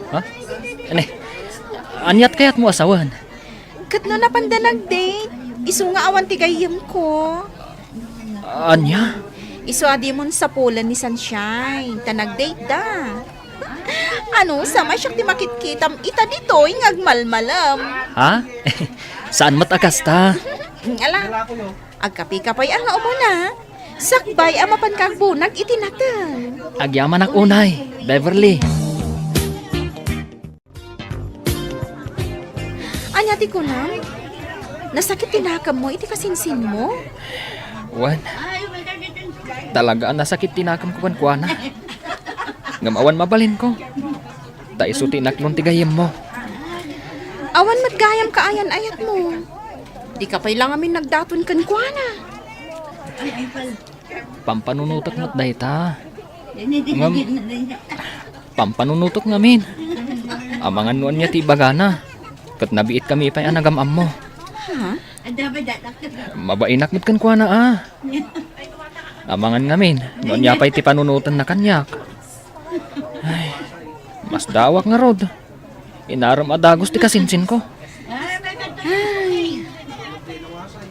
Ha? Ane, anyat kayat mo asawan? Kat no napanda nag-date, iso nga awan tigayam ko. Anya? Iso adi mon sa pulan ni Sunshine, ta nag-date da. Ano, sama siya ti makitkitam ita dito, agmalmalam. Ha? Saan matakasta? Ala, agkapi ka pa'y ang umuna. Sakbay amapan kang bunag itinatan. Agyaman ak unay, Beverly. Anyati ko na, nasakit tinakam mo, iti kasinsin mo. Wan. Talaga nasakit tinakam ko kuana. Ngamawan mabalin ko. Taiso tinaklon tigayem mo. Awan matgayam ka ayan ayat mo. Di ka pa'y lang amin nagdaton kan kuana. Pampanunutok mo't dayta. Ngam, pampanunutok ngamin. Amangan nuan niya ti bagana. Kat nabiit kami ipay anagam mo. Ha? Mabainak mo't kan kuana Amangan ngamin. Nuan niya pa'y ti panunutan na kanyak. Ay, mas dawak nga rod. Inaram adagos ti kasinsin ko. Ay,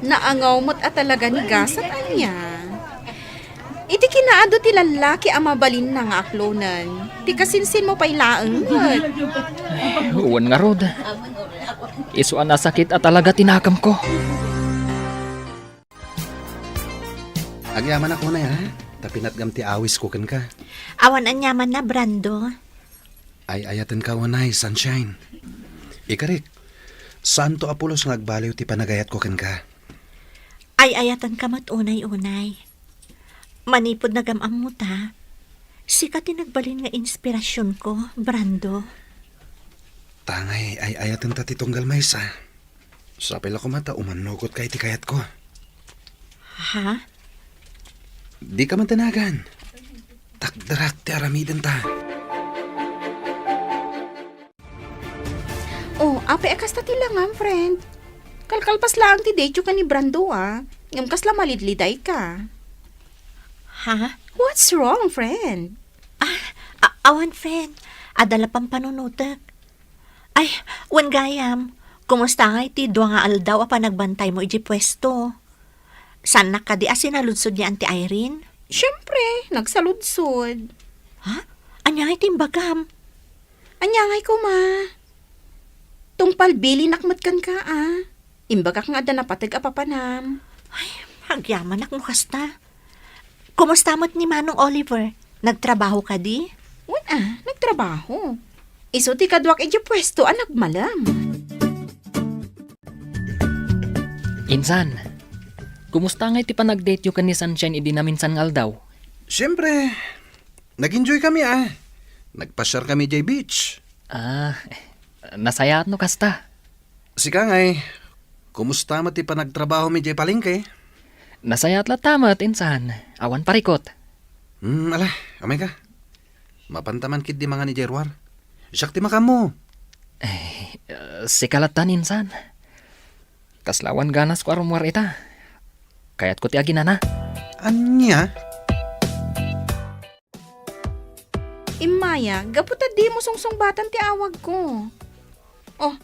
naangaw mo't at talaga ni gasat anya. Iti kinaado ti lalaki ang mabalin na nga aklonan. Ti kasinsin mo pa'y laeng. Uwan nga rod. Isuan na sakit at talaga tinakam ko. Agyaman ako na ya. Tapinatgam ti awis ko ken ka. Awan anyaman na, Brando. Ay ayatan ka wanay, sunshine. Ikarik, saan to Apolos ngagbaliw ti panagayat ko ken ka? Ay ayatan ka mat unay-unay. Manipod na gamam mo ta. Sika tinagbalin nga inspirasyon ko, Brando. Tangay, ay ayatan ta ti tunggal maysa. Sapil ako mata, umanugot kay ti kayat ko. Ha? Di ka man tanagan. Takdarak ti aramiden ta. Oh, ape akas ta tilangam, friend. Kalkalpas lang ti dejo ka ni Brando, ah. Ngam kasla malidliday ka. Ha? What's wrong, friend? Awan, friend. Adala pang panunutak. Ay, wan gayam. Kumusta nga iti dua nga aldaw apa nagbantay mo iji pwesto? San na ka di asinaludsod ni Auntie Irene? Siyempre, nagsaludsod. Ha? Anya iti bagam? Anyangay ko, ma. Tungpal bili nakmat kan ka, ah. Imbagak nga da napatag apapanam. Ay, hagyaman ak mo kasta. Kumusta mo't ni Manong Oliver? Nagtrabaho ka di? Nagtrabaho. Iso ti kadwak iti pwesto, nagmalam. Insan, kumusta nga iti panag-date yu kan ni Sunshine idi namin san aldaw? Siyempre, nag-enjoy kami Nagpasyar kami jay beach. Nasayat no kasta. Sika ngay, kumusta mo ti panagtrabaho mi jay palengke? Nasayat la tamat, insan. Awan parikot. Ala, amay ka. Mapantaman kid di mga ni Jerwar. Siyak ti makam mo. Sikalatan, insan. Kaslawan ganas ko arumwar ita. Kayat ko ti aginana. Anya? Imaya, gaputa di mo sungsong batan ti awag ko. Oh,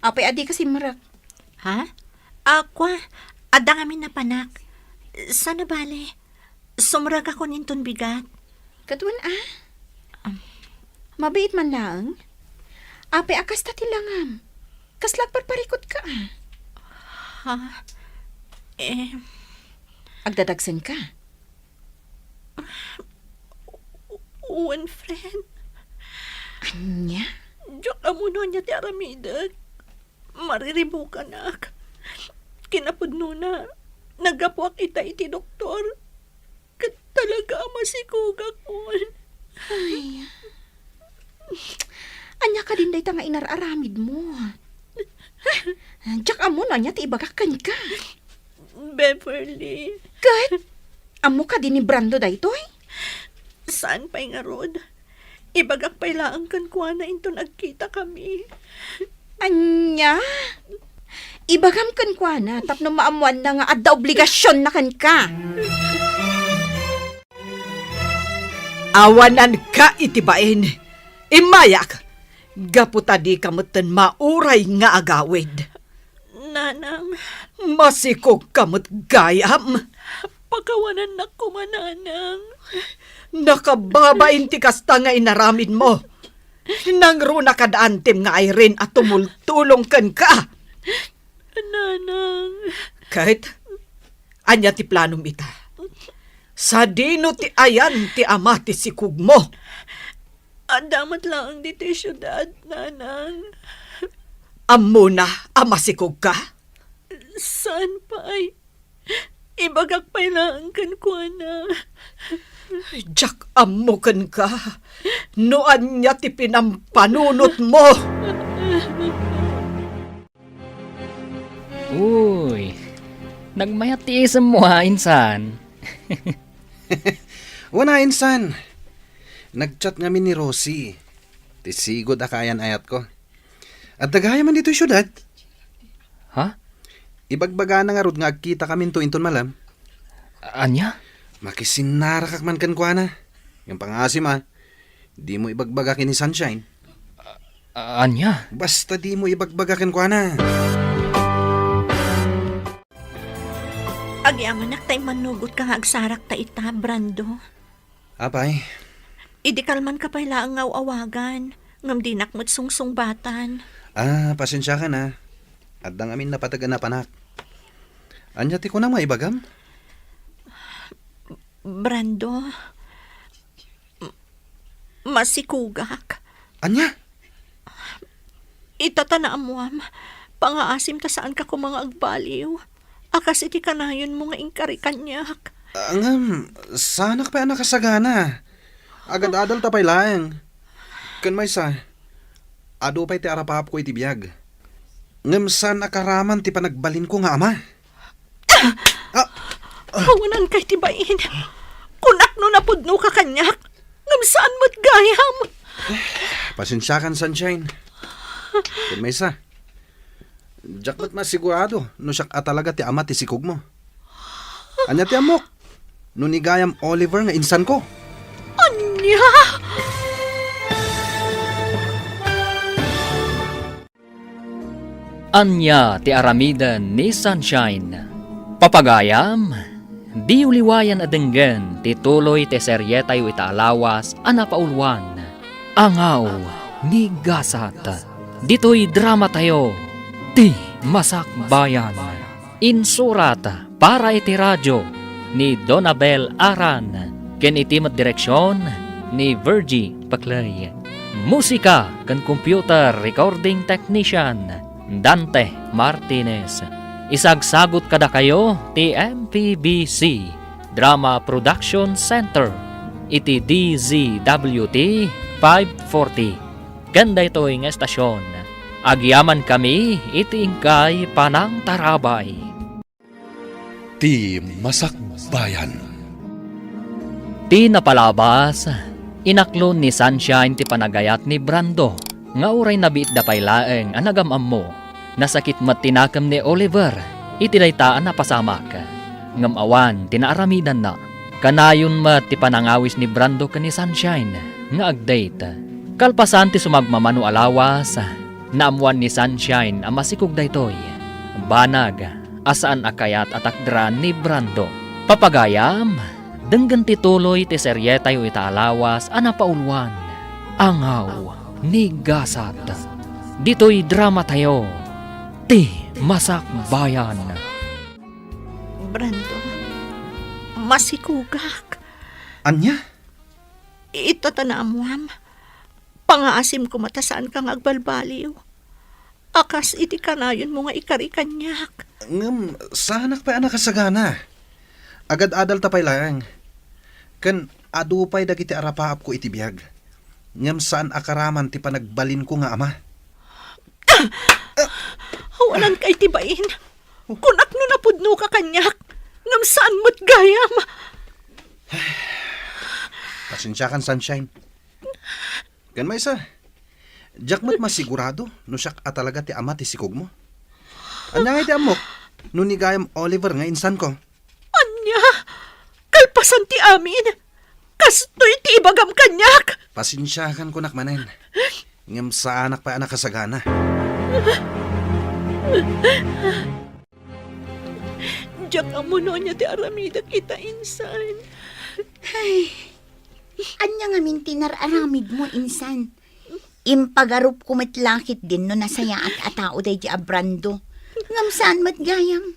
apay adi kasi marak. Ha? Aqua, adang amin na panak. Sana bale? Sumrag ako ninton bigat. Katuan mabait man lang. Apay akas ta tilangam. Kaslag parparikot ka Ha? Agdadagsan ka. One friend. Anya? Diyak amuno niya ti aramidag. Mariribukan ak. Kinapudno na. Nagapuak ita iti doktor. Kat talaga masikugak ko. Ay. Anya ka din day nga inararamid mo. Diyak amo na niya ti ibagakan ka. Beverly. Kat? Amo ka din ni Brando daytoy? Saan pa'y nga rod? Ibagak pa'y laang kan kuha na into nagkita kami. Anya? Ibagam kan kwa na, tapno maamuan na nga adda obligasyon na kan ka. Awanan ka itibain. Imayak. Gaputadi kamutan mauray nga agawid. Nanang, Masikog kamut gayam. pagkawanan na kumananang. Nakababain ti kasta nga inaramid mo. Nang runa kadaantem nga Irene at tumultulong kan ka. Nanang, Kahit anya ti planom ita. Sa dino ti ayan ti ama ti sikug mo. adamat lang dito yung syudad, nanang. Amo na ama sikug ka. Saan pa ay? Ibagak pa'y laang kan kuha na. Jack amo kan ka. Noan niya ti pinampanunot mo. Uy, nagmayat ti isam mo ha, insan. Wana insan. Nagchat ngamin ni Rosie. Tisigod akayan ayat ko. At dagaya man dito yung syudad. Ha? Ibagbaga na nga rod nga agkita kami to inton malam. Anya? Makisinarakak man kan kwa na. Yung pangasim di mo ibagbaga ni Sunshine. Anya? Basta di mo ibagbaga kwa na. Agyaman tay manugot ka nga agsarak ta ita, Brando. Apay, Idi kalman ka pala ang awagan. Ngam dinak mo't sungsungbatan. pasensya ka na. At dang amin napatagan na panak. Anya ti ko na maibagam? Brando, masikugak. Anya? Itatana amuam, pangaasim ta saan ka ko mga agbaliw. Akas iti kanayon mo nga ingkari kanyak. Sanak pa anak kasagana. Agad-adal tapay lang. Kan may sa, ado pa'y ti arapahap ko iti biyag. Ngam saan akaraman ti panagbalin ko nga ama. Kawanan kay tibain. Kunak no napudno ka kanyak. Ngam saan mo't gayam. Pasensya kan, Sunshine. Kan may sa, jak ba't masigurado no siyak talaga ti ama ti sikog mo. Anya ti amok, no ni gayam Oliver nga insan ko. Anya! Anya ti aramidan ni Sunshine. Papagayam, di uliwayan adenggen ti tuloy ti serye tayo itaalawas anapaulwan. Angaw ni Gasat. Dito'y drama tayo. Ti Masakbayan. Insurat para iti radyo ni Donabel Aran. Ken itimat direksyon ni Virgie Paclay. Musika kan computer recording technician Dante Martinez. Isagsagot kada kayo ti MPBC Drama Production Center iti DZWT 540. Ganda ito ng estasyon. Agyaman kami iti ingkay panang tarabay. Ti Masakbayan. Ti napalabas, inaklon ni Sunshine ti panagayat ni Brando. Nga uray nabiit da pay laeng anagamam mo. Nasakit mat tinakam ni Oliver, iti daytaan na pasamak. Ngam awan, tinaaramidan na. Kanayon mat ti panangawis ni Brando ka ni Sunshine, nga agdate. Kalpasan ti sumagmamano alawas, naamuan ni Sunshine ang masikog daytoy. Banag, asaan akayat at akdran ni Brando. Papagayam, denggan ti tuloy ti serye tayo itaalawas anapaulwan. Angaw ni Gasat. Dito'y drama tayo. Ti Masakbayan. Brando, masikugak. Anya? Itatana amuam. Pangaasim ko matasaan kang agbalbaliw. Akas iti kanayon mo nga ikari kanyak. Ngam, sanak pa anak kasagana. Agad-adal tapay lang. Kan adupay dagiti arapaap ko iti biyag. Ngam saan akaraman ti panagbalin ko nga ama. Walang kay tibain. Kunak no napudno ka kanyak. Ngam saan mo't gayam. Pasensya kan, Sunshine. Kan may isa. Diyak mo't masigurado no siyak talaga ti ama ti sikog mo. Anya nga iti amok no ni gayam Oliver nga insan ko. Anya, kalpasan ti amin. Kastoy ti ibagam kanyak. Pasensya kan kunak manen. Ngam sa anak pa anak kasagana. Diyak amuno niya ti aramida kita insan. Ay, anya nga mintinar aramid mo, insan. Impagarup kumitlakit din no nasaya at atao day di Brando. Ngam saan matgayam?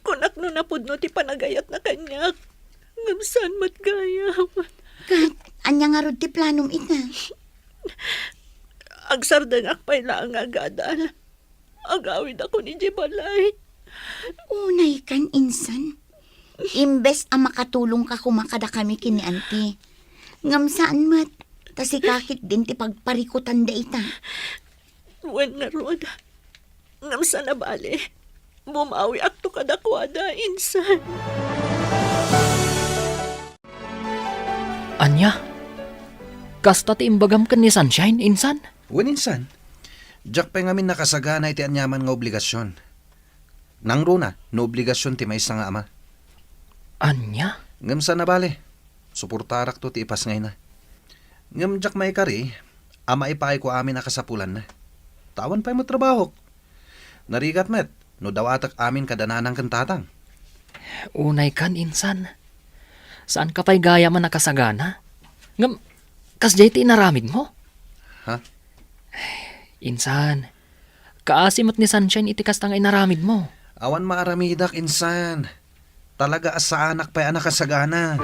Kunak no napudno ti panagayat na kanyak. Ngam saan mo't gayam. Kat, anya nga rod ti planom ita. Agsardangak pa'y lang agadal. Agawid ako ni Jebalay. Unay kan, insan. Imbes ang makatulong ka kumakada kami kini auntie. Ngam saan mat, tasikakit din ti pagparikutan da ita. Wen nga rod. Ngam sa nabali. Bumawi akto kadakwada, insan. Anya? Kasta ti imbagam kan ni Sunshine, insan? Wen insan. Diyak pa ngamin nakasagana iti anyaman nga obligasyon. Nang runa, no obligasyon ti may isa nga ama. Anya? Ngam sa nabali. Suportarak to ti ipas ngay na. Ngam diyak may kari, ama ipay ko amin nakasapulan na. Tawan pa'y mo trabaho. Narigat met, no dawatak amin kadananang kantatang. Unay kan, insan. Saan ka pa'y gaya man nakasagana? Ngam, kas jay ti inaramid mo? Ha? Insan, kaasimot ni Sunshine iti kas tang inaramid mo. Awan maaramidak, insan. Talaga asa anak pa'y anak kasagana.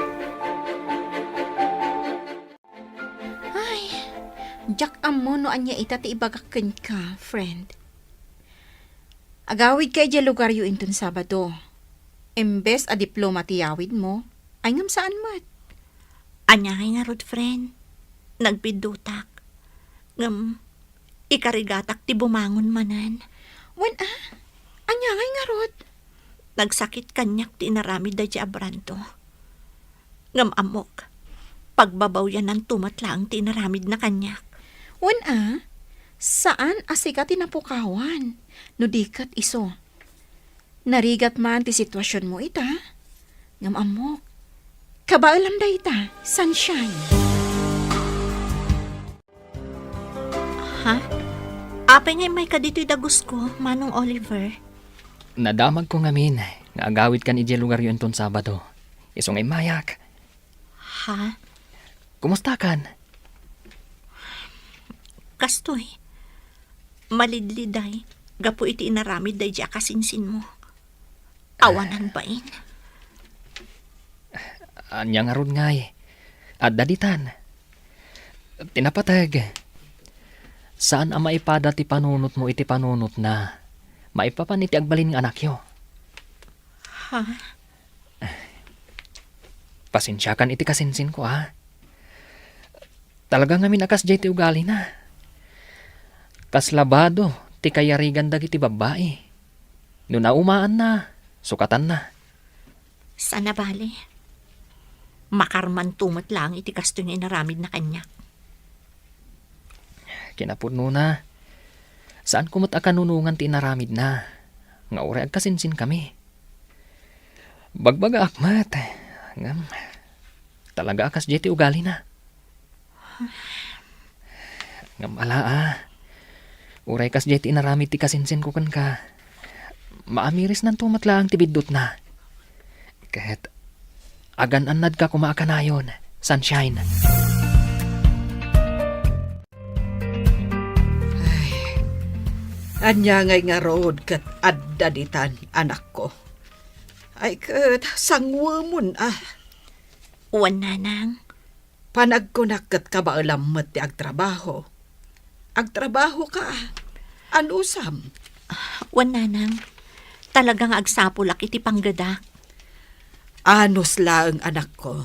Jack amo no anya ita ti ibagakken ka, friend. Agawid kay di lugar yu inton Sabado. Embes a diploma ti yawid mo, ay ngam saan mat? Anya kay nga rod, friend. Nagpidutak. Ngam, ikarigatak ti bumangon manan. Wan anya ngay nga rod? Nagsakit kanyak ti inaramid da di abranto. Ngam amok, pagbabaw yan ng tumatlang ti inaramid na kanyak. Wan saan asika tinapukawan? No dikat iso. Narigat man ti sitwasyon mo ita. Ngam amok, kabaalam da ita, Sunshine. Ha? Apay ngay may kadito'y dagos ko, Manong Oliver. Nadamag ko ngamin, nga agawid kan iti lugar yun ton Sabado. Isong ay mayak. Ha? Kumusta kan? Kastoy. Malidliday. Gapo iti inaramid day di akasinsin mo. Awanan bain. Anya nga ron ngay. At daditan. Tinapatag. Saan ang maipada ti panunot mo iti panunot na maipapan iti agbalin ng anak yo? Ha? Pasensyakan iti kasinsin ko, ha? Talaga nga minakas jay ti ugali na. Kas labado, ti kayarigan dagiti babae. No naumaan na, sukatan na. Sana bali. Makarman tumat lang iti kasto nga inaramid na kanyak. Kinapuno na. Saan kumot akanunungan ti inaramid na? Nga ure agkasinsin kami. Bagbaga akmat. Ngam, talaga akas jay ti ugali na. Ngam ala uray kas jay ti inaramid ti kasinsin ko kan ka. Maamiris nan tumatlaang ti biddot na. Kahit agan-anad ka kumaakanayon, Sunshine. Anya ngay nga road kat addaditan, anak ko. Ay kat sangwamon Uwan nanang. Panagkunak kat kabaalamot ti agtrabaho. Agtrabaho ka. Anusam. Uwan nanang. Talagang agsapulak iti panggadak. Anos lang anak ko.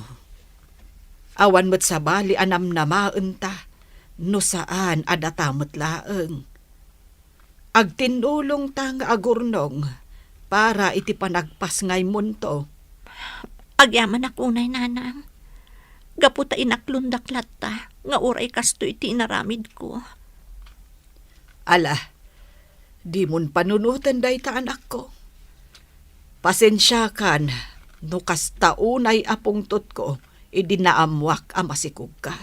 Awan mo't sa bali anam na maunta. No saan adatamot laeng. Agtinulong tang agurnong para iti panagpas ngay munto. Agyaman akunay nanang. Gaputa inaklundak ta. Nga uray kasto iti inaramid ko. Ala, di mon panunutan day ta anak ko. Pasensya kan, no kastaunay apungtot ko, idinaamwak amasikog ka.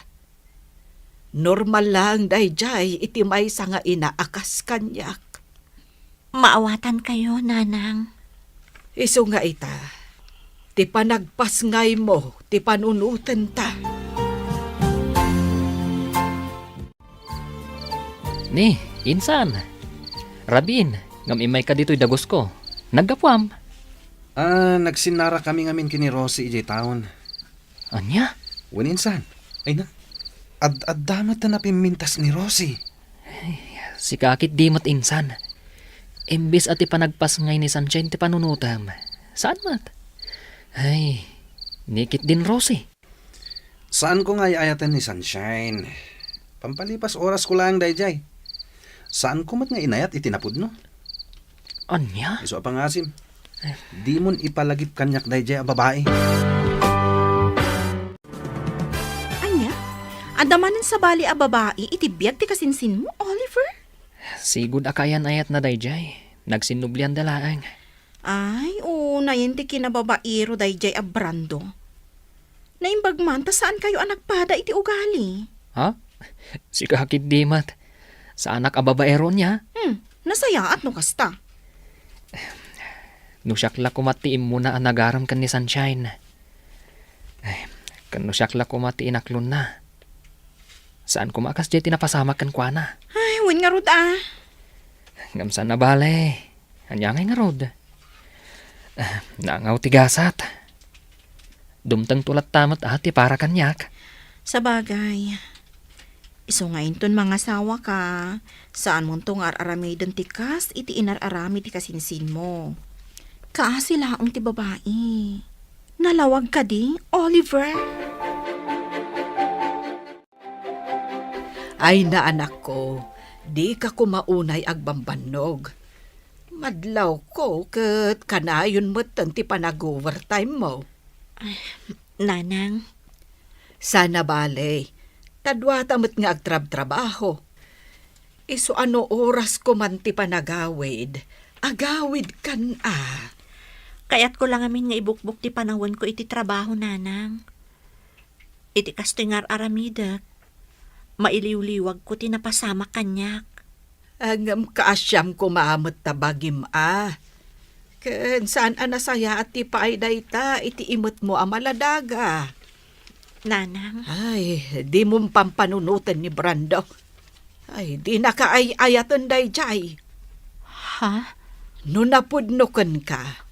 Normal lang day jay iti may nga inaakas kanyak. Maawatan kayo, nanang. Iso nga ita, ti panagpas ngay mo, ti panunutan ta. Ni, insan. Rabin, ngam imay ka dito'y dagos ko. Naggapuam. Nagsinara kami ngamin kini Rosie ijay taon. Anya? Waninsan. Ay na. Ad-damat na napimintas ni Rosie. Si kakit dimot insan. Imbis at ipanagpas ngay ni Sunshine ti panunutam. Saan mat? Ay, nikit din Rosie. Saan ko nga iayatan ni Sunshine? Pampalipas oras ko lang dayjay. Saan ko mat nga inayat itinapod no? Anya? Iso apang asim. Di mon ipalagip kanyak dayjay a babae. Anya? Adamanan sa bali a babae, itibiyag ti kasinsin mo, Oliver? Sigud akayan ayat na dayjay. Nagsinublian dalaang. Ay, nayin ti kinababairo dayjay a Brando. Naimbag man, ta saan kayo anak pada iti ugali? Ha? Si kakit dimat. Sa anak ababaero niya? Nasayaat no kasta. Nusyakla kumatiim mo na anagaram kan ni Sunshine. Ay, kan nusyakla kumatiin aklon na. Saan kumakas jay tinapasama kan kwa na? Ay, wan nga rod ah. Ngamsan na bale. Anyangay nga rod. Nangaw tigasat. Dumtang tulat tamat ati para kanyak. Sa bagay. Iso nga inton mga sawa ka. Saan mo tong ar-aramidon tikas, iti inar-arami ti kasinsin mo. Kaasila ang ti babae. Nalawag ka di, Oliver. Ay na anak ko, di ka kumaunay agbambanog. Madlaw ko ket kanayon mo't ti panag-overtime mo. Nanang, Sana bale, tadwata mo't nga agtrab-trabaho. Iso ano oras ko man ti panagawid, agawid kan ah. kaya't ko lang amin nga ibukbuk ti panawon ko iti trabaho, nanang. Iti kasto nga aramidak. Mailiw-liwag ko ti napasama kanyak. Ang kaasyam ko maamot tabagim ah. Ken saan anasaya at ti paayday ta, iti imot mo amaladaga. Nanang, Ay, di mong pampanunutan ni Brando. Ay, di nakaay-ayatan day jay. ha? No napudnukan ka,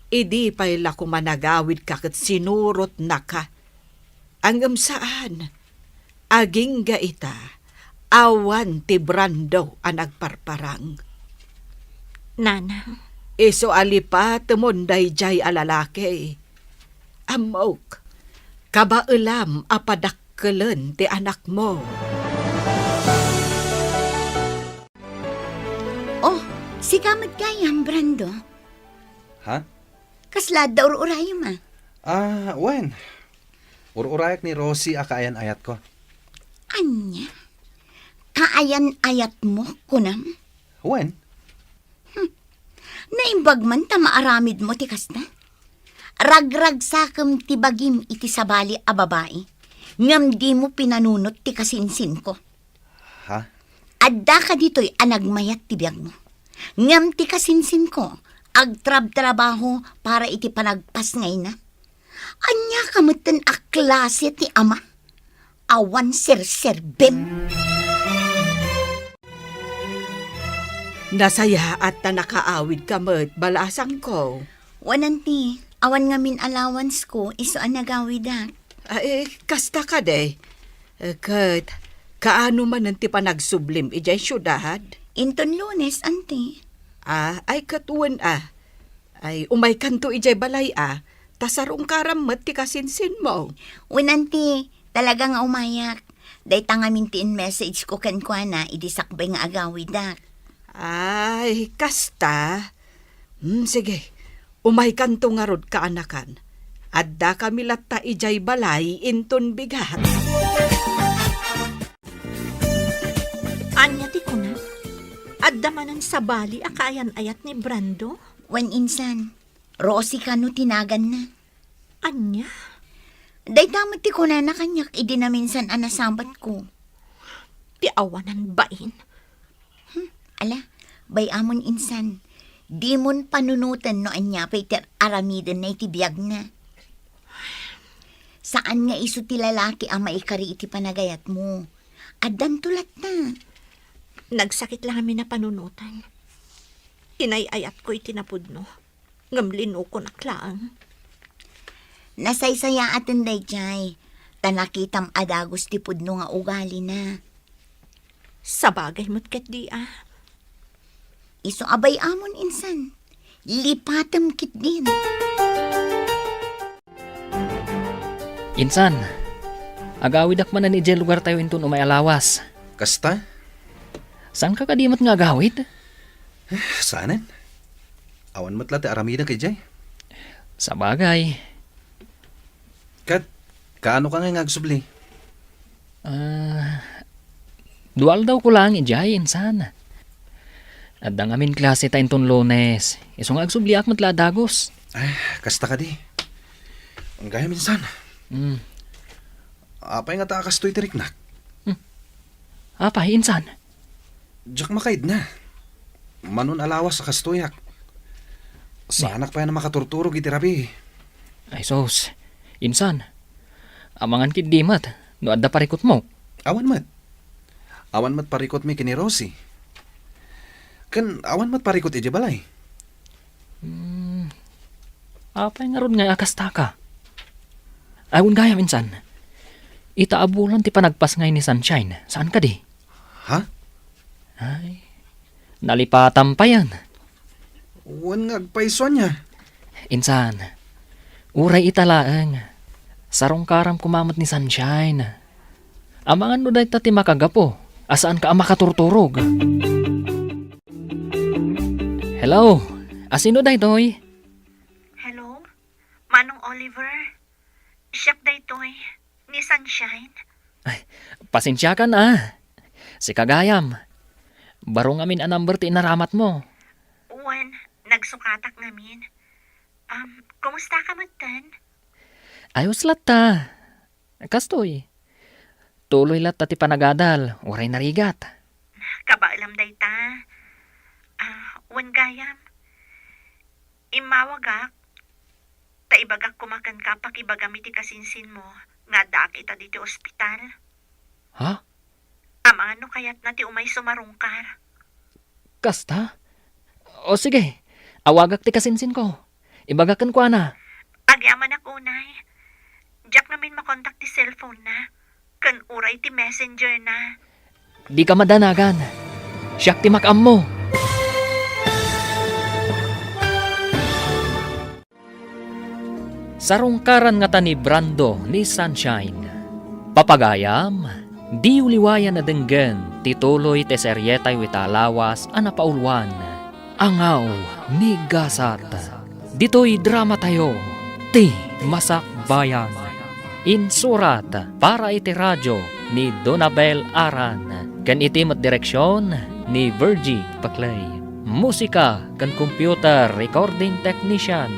idi pa'y lako managawid ka kat sinurot na ka. Angam saan, aging gaita, awan ti Brando ang nagparparang. Nanang, Iso alipa tumunday jay alalaki. Amok, kabailam apadakkelan ti anak mo. Oh, si kamad kayang, Brando. Ha? Kaslad da ur-urayo ma. Wen. Ur-urayak ni Rosie akayan ayat ko. Anya? Kaayan-ayat mo, kunam? Wen? Naimbag man ta maaramid mo tikas na. Ragrag sakam ti bagim iti sabali a babae. Ngam di mo pinanunot ti kasinsin ko. Ha? Adda ka dito'y anagmayat ti biyag mo. Ngam ti kasinsin ko, agtrab-trabaho para iti panagpas ngay na. Anya kamutan a klase ti ama. Awan ser-serbem. Nasaya at na nakaawid ka mo't balasang ko. Wananti, awan nga min allowance ko, iso ang nagawidak. Ay, kasta ka de. Kat, kaano man nanti pa nagsublim ijay syudad? Inton Lunes, anti. Ay katuan ah. Ay, umay kanto ijay balay ah. Tasarong karamot ti kasinsin mo. Wananti, talaga nga umayak. Day tangamintiin message ko kankwana, idisakbay nga agawidak. Ay, kasta. Sige, umay kanto nga rod kaanakan. Adda kami latta ijay balay inton bigat. anya ti kuna? Adda manan sa bali akayan ayat ni Brando? Wan insan, Rosie ka no tinagan na. Anya? Day tamad ti ko na kanyak, idi na minsan anasambat ko. Ti awanan bain? Ala, bay amon insan, di mon panunutan no anya pay ter aramidan na itibiyag na. Saan nga iso ti lalaki ang maikari iti panagayat mo? Addan tulat na. Nagsakit lang kami na panunutan. Inayayat ko itinapudno. Ngamlino ko naklaang. Nasaysaya atin day jay, tanakitam adagos ti pudno nga ugali na. Sa bagay mo't ket di ah. Iso abay amon insan, lipatam kit din. Insan, agawid ak man na ni Jel lugar tayo inton umay alawas. Kasta? Saan ka kadimot nga agawid? Saanan? Awan mo't lati aramida kay Jay. Sa bagay. Kat, kaano ka nga ngagsubli? Dual daw ko lang ijay, insan. At ang amin klase ta inton Lunes. Isong agsubliak matla dagos. Kasta ka di. Ang gaya minsan. Apay nga takas to'y tiriknak. Apa, insan? Diyak makaid na. Manon alawas sa kastoyak. Sa anak pa yan na makaturturog iti Rabi. Ay sos, insan. Amangan kid di mat, no adda parikot mo. Awan mat. Awan mat parikot mi kini Rosie. Kan awan mat parikot iti balay. Apay nga ron nga akasta ka. Ayun gaya minsan. Itaabulan ti panagpas ngay ni Sunshine. Saan ka di? Ha? Ay, nalipatan pa yan. Wan nga agpaiso niya. Insan, uray italaang. Sarong karam kumamot ni Sunshine. Amangan no dahi ti makagapo. Asaan ka ang makaturturog? Hello, asino dahi toy? Hello? Manong Oliver? Siyak daytoy. Ni Sunshine? Pasensya ka na. Si Kagayam. Barong amin ang number ti inaramat mo. Uwan, nagsukatak namin. Kumusta ka matan? Ayos lata. Kastoy. Tuloy lata ti panagadal. Uray narigat. Kabaalam dayta. Wan gayam. Imawagak. Taibagak kumakan ka pakibagami ti kasinsin mo. Nga daak ita dito ospital. Ha? Ano kayat na ti umay sumarungkar. Kasta? O sige. Awagak ti kasinsin ko. Ibagakan ko na. Agyaman ak unay. Diyak namin makontak ti cellphone na. Kan uray ti messenger na. Di ka madanagan. Siyak ti makam mo. Sarungkaran nga ta ni Brando ni Sunshine. Papagayam, di uliwayan na denggen, tituloy te seryetay witalawas anapaulwan. Angaw ni Gasat. Dito'y drama tayo, ti Masak Bayan. Insurat para iti radyo ni Donabel Aran. Kan iti mat direksyon ni Virgie Paclay. Musika kan computer recording technician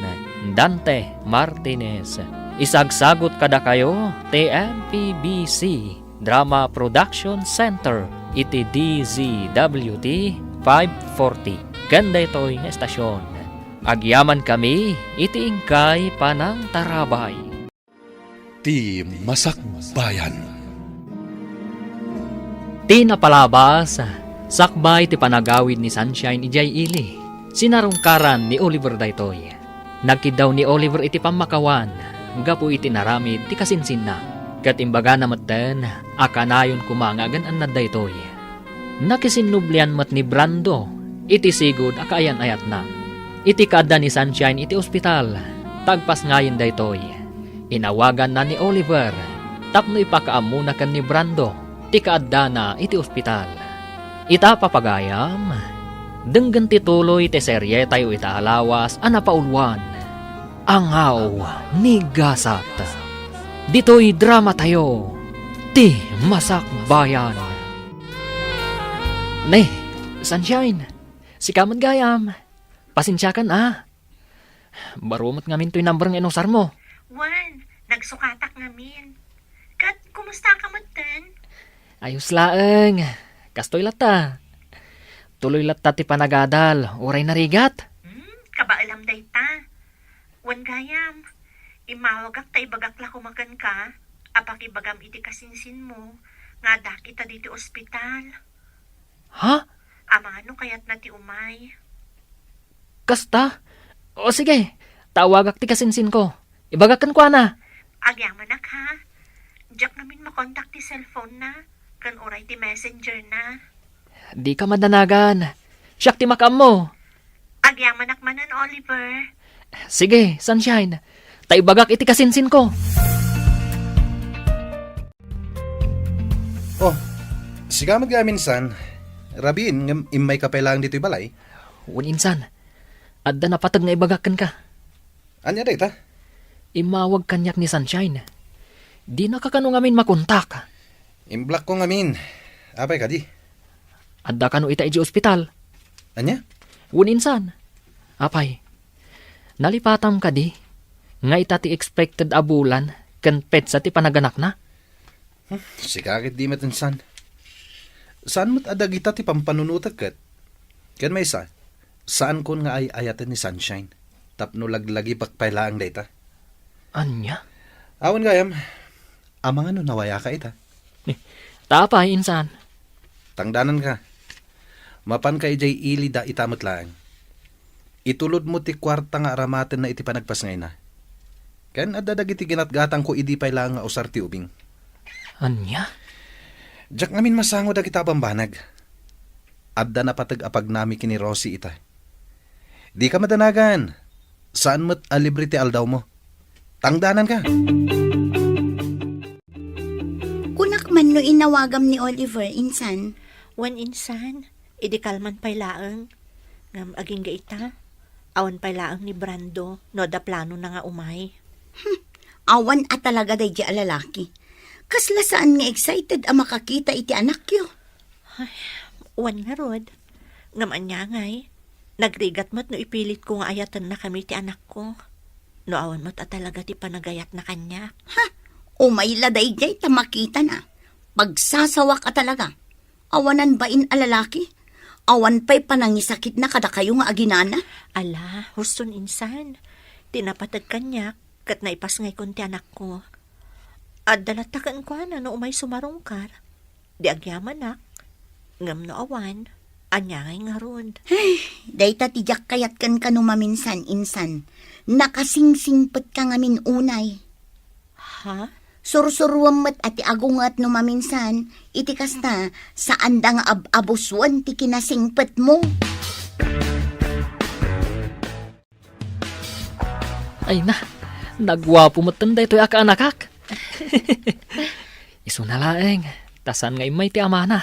Dante Martinez. Isagsagot kada kayo TMPBC Drama Production Center iti DZWT 540. Ganda ito'y nga estasyon. Agyaman kami iti ingkay panang tarabay. Ti Masak Bayan. Ti napalabas, sakbay ti panagawid ni Sunshine ijay ili. Sinarungkaran ni Oliver daytoy. Nagkidaw ni Oliver iti pamakawan, gapu iti naramid ti kasinsin na. Katimbaga na maten, akanayon kumangagan an daytoy. Nakisinublian mat ni Brando, iti sigod akaayan ayat na. Iti kada ni Sunshine iti ospital, tagpas ngayon daytoy. Inawagan na ni Oliver, tapno ipakaamuna kan ni Brando, ti kaadda na iti ospital. Ita papagayam, denggan tituloy ti serye tayo italawas anapaulwan. Angaw ni Gasat. Dito'y drama tayo, ti Masak Bayan. Ne, Sunshine, si Kaman Gayam, pasensya ka na. Barumot ngamin to'y number ng inusar mo. Wan, nagsukatak namin. Kat, kumusta ka matan? Ayos laeng, kastoy lata. Tuloy lata ti panagadal, uray narigat. Kabaalam dayta. Wan gayam, imawagak ta ibagak la kumakan ka, apakibagam iti kasinsin mo, nga dakita dito ospital. Ha? Ano kayat na ti umay? Kasta? O sige, tawagak ti kasinsin ko. Ibagakan ko na. Agyaman nak ha. Diyak namin makontak ti cellphone na, kan uray ti messenger na. Di ka madanagan. Siyak ti makam mo. Agyaman nak manan, Oliver. Sige, Sunshine. Taibagak iti kasinsin ko. Oh, sigamad nga minsan. Rabin, imay kapailangan dito'y balay. Insan, adda napatag nga ibagakan ka. Anya dayta? Imawag kanyak ni Sunshine. Di nakakano ngamin makontak. Imblak ko ngamin. Apay ka di? Adda kano ita iji ospital. Anya? Insan. Apay, nalipatam ka di. Nga ita ti expected abulan kan petsa ti panaganak na. Sikakit di matinsan. Saan mo't adag ita ti pampanunutag kat? Kan may isa, saan kon nga ay ayatan ni Sunshine? Tapno laglagi pakpailaang data. Anya? Awan gayam, amang ano nawaya ka ita. Tapay, insan. Tangdanan ka. Mapan ka ijay ili da itamot lang. Itulod mo ti kwarta nga aramaten na iti panagpas ngay na. Kan adadag iti ginatgatang ko idi pay lang nga usar ti ubing. Anya? Diyak ngamin masango da kita bambanag. Adda na patag apag nami kini Rosie ita. Di ka madanagan. Saan mo't alibre ti aldaw mo? Tangdanan ka. Kunak man no inawagam ni Oliver, insan. Wan insan, idi kalman pay laang. Ngam aging gaita. Awan pay laang ni Brando, no da plano na nga umay. Awan at talaga day di alalaki. Kasla saan nga excited ang makakita iti anak yo. Wan nga rod. Ngam anya ngay. Nagrigat mo't no ipilit ko nga ayatan na kami ti anak ko. No awan mo't at talaga ti panagayat na kanya. Umay laday jay tamakita na. Pagsasawa ka talaga. Awanan bain alalaki? Awan pa'y panangisakit na kada kayo nga aginana? Ala, huston insan. Tinapatag kanya, kat naipas ngay kon ti anak ko. At dalatakan ko na no umay sumarungkar. Di agyaman nak. Ngam no awan, anya ngay nga ron. Day tatijak kayat kan maminsan, insan. Nakasingsingpet ka ngamin unay. Ha? Sursuruam met ati agungat no maminsan, iti kasta saan da nga abuswan ti kinasingpet mo. Ay na, nagwapo mo tanday to'y aka-anakak. Iso na laeng, tasan nga imay ti amana.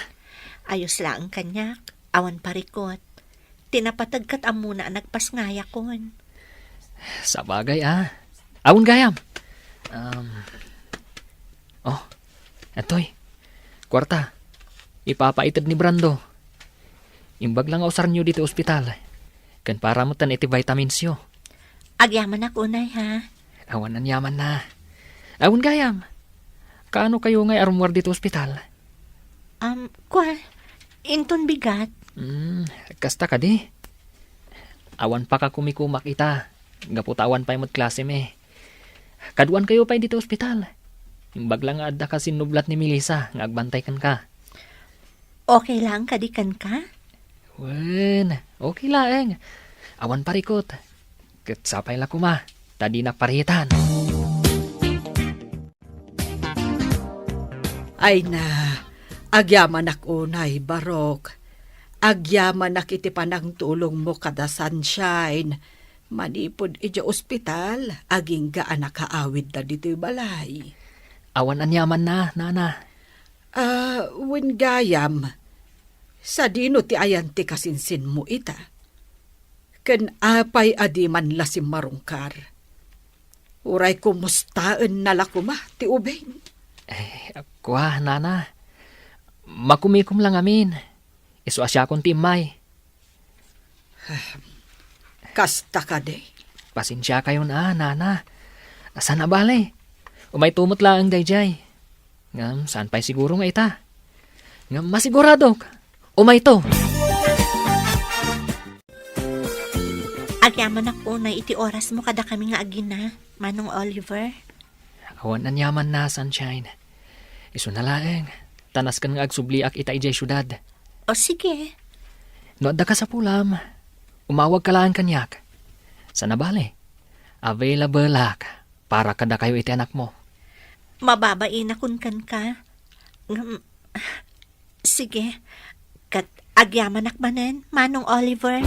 Ayos lang kanyak, awan parikot. Tinapatagkat amuna nagpasngaya kon. Sa bagay Awon gayam. Etoy. Kwarta. Ipapaitid ni Brando. Imbag lang ausar niyo dito ospital. Kan para mo tan iti vitamins yo. Agyaman ako unay ha. Awan ang yaman na. Awon gayam. Kaano kayo ngay arumwar dito ospital? Inton bigat. Kasta ka di. Awan pa ka kumikumak ita. Gaputawan pa yung klase me. Kaduan kayo pa dito ospital. Imbag lang nga adda ka sinublat ni Melissa. Ngagbantay kan ka. Okay lang kadikan ka? Wen, okay lang. Awan parikot. Kat sapay la kuma. Tadi na paritan. Ay na, agyaman ak unay, Barok. Agyaman ak iti panang tulong mo kada sunshine. Manipod iti ospital, aging gaan nakaawid na dito'y balay. Awan anyaman na, nana. Wen gayam, sa dino ti ayan ti kasinsin mo ita. Ken apay adi man lasim marungkar. Uray kumustaan nalakuma ti ubeng. Kwa, nana. Makumikom lang amin. Isu asya kong timay. Kasta ka de. Pasensya kayo na, nana. Asan na bale? Umay tumot lang ang dayjay. Ngam, saan pa'y siguro nga ita? Ngam, masigurado. Umay to. Agyaman ako unay iti oras mo kada kami nga agina, Manong Oliver. Awan anyaman na, sunshine. Isu na laeng. Tanas kan nga agsubliak ita ijay syudad. O sige. No adda ka sa pulam. Umawag ka lang kanyak. Sana bale? Available lak para kada kayo iti anak mo. Mababain akon kan ka. Sige. Kat agyaman akmanen, Manong Oliver.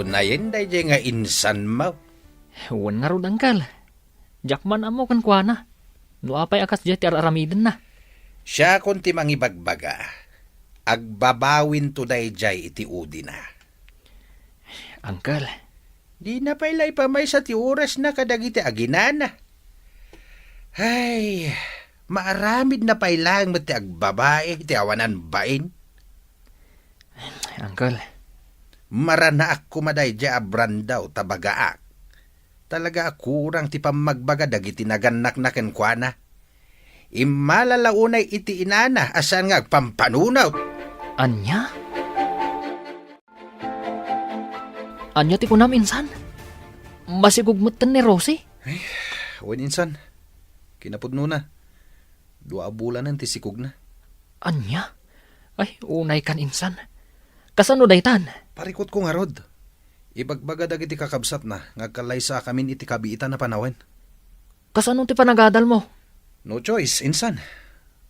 Nayen day nga insan mo. Huwan nga ron angkal. Jakman amo kan kuana. No apay akas jati aramiden na. Siya konti mangibagbaga. Agbabawin to dayjay iti udi na. Angkal. Di na pailay pa may sa ti oras na kadagiti aginana. Ay, maaramid na pailang mati agbabae ti awanan bain. Angkal. Marana ako madayja abrandaw tabagaak. Talaga akurang ti pamagbaga dagiti naganak na kenkwana. Imalalaunay iti inana asan nga agpampanunaw. Anya? Anya ti kunam insan. Masigugmutan ni Rosie. Wen insan. Kinapudno na. 2 bulan ti sikog na. Anya? Ay, unay kan insan. Kasano daytan? Parikot ko nga rod. Ibagbaga dagiti kakabsat na, ngagkalay sa kamin iti kabiitan na panawen. Kasano ti panagadal mo? No choice, insan.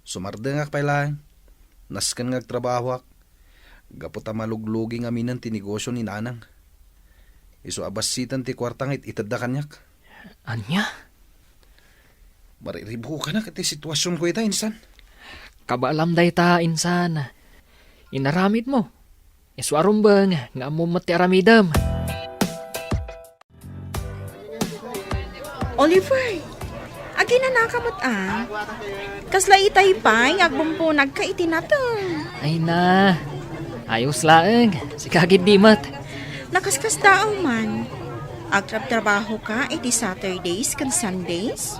Sumardengak pa lang. Nasken ngagtrabaho ak. Gaputa maluglugi nga minan ti negosyo ni nanang. Iso abasitan ti kwartang itadda kanyak. Anya? Mariribo ka na kati sitwasyon ko ita, insan. Kabalam dayta insan. Inaramid mo. Iswarum bang nga mo mati aramidam. Oliver, agi na nakamot Kasla itay pa'y agbumpo nagkaiti na to. Ay na. Ayos laeng. Si kagid dimat. Nakaskas tao man. Agtrab-trabaho ka iti Saturdays kan Sundays?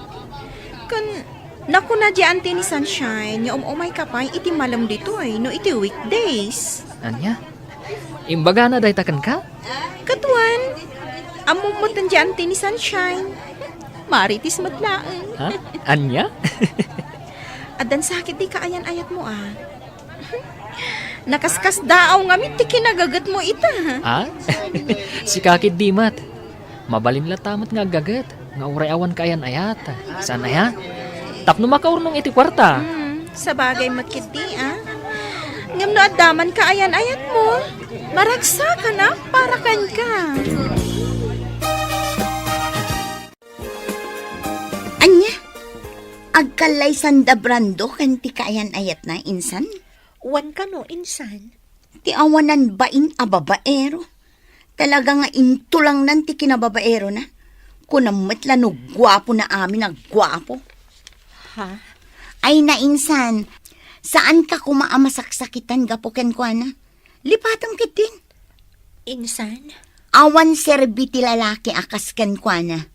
Naku na diyan ni Sunshine, yung umay ka pa iti malam dito no iti weekdays. Anya? Imbaga na daytakan ka? Katuan, amumutan diyan ni Sunshine. Maritis matlaan. Ha? Anya? Adan sakit di kaayan-ayat mo Nakaskas daaw nga ti kinagagat mo ita. Ha? Si kakid dimat. Mabalin la tamat nga gagat. Nga uray awan kayan ayat. Sana ya? Tapno makaurnong iti kwarta. Sa bagay makiti Ngam no addaman kaayan-ayat mo. Maragsa ka na para kan ka. Anya? Agkalay sanda brando kan ti kaayan ayat na insan? Wan ka no, insan. Ti awanan bain a babaero. Talaga nga intulang nan ti kinababaero na. Kunamat la no gwapo na amin ang gwapo. Ha? Ay na insan, saan ka kumaamasaksakitan gapuken ko na? Lipatam kitin. Insan? Awan serbiti lalaki akasken ko na.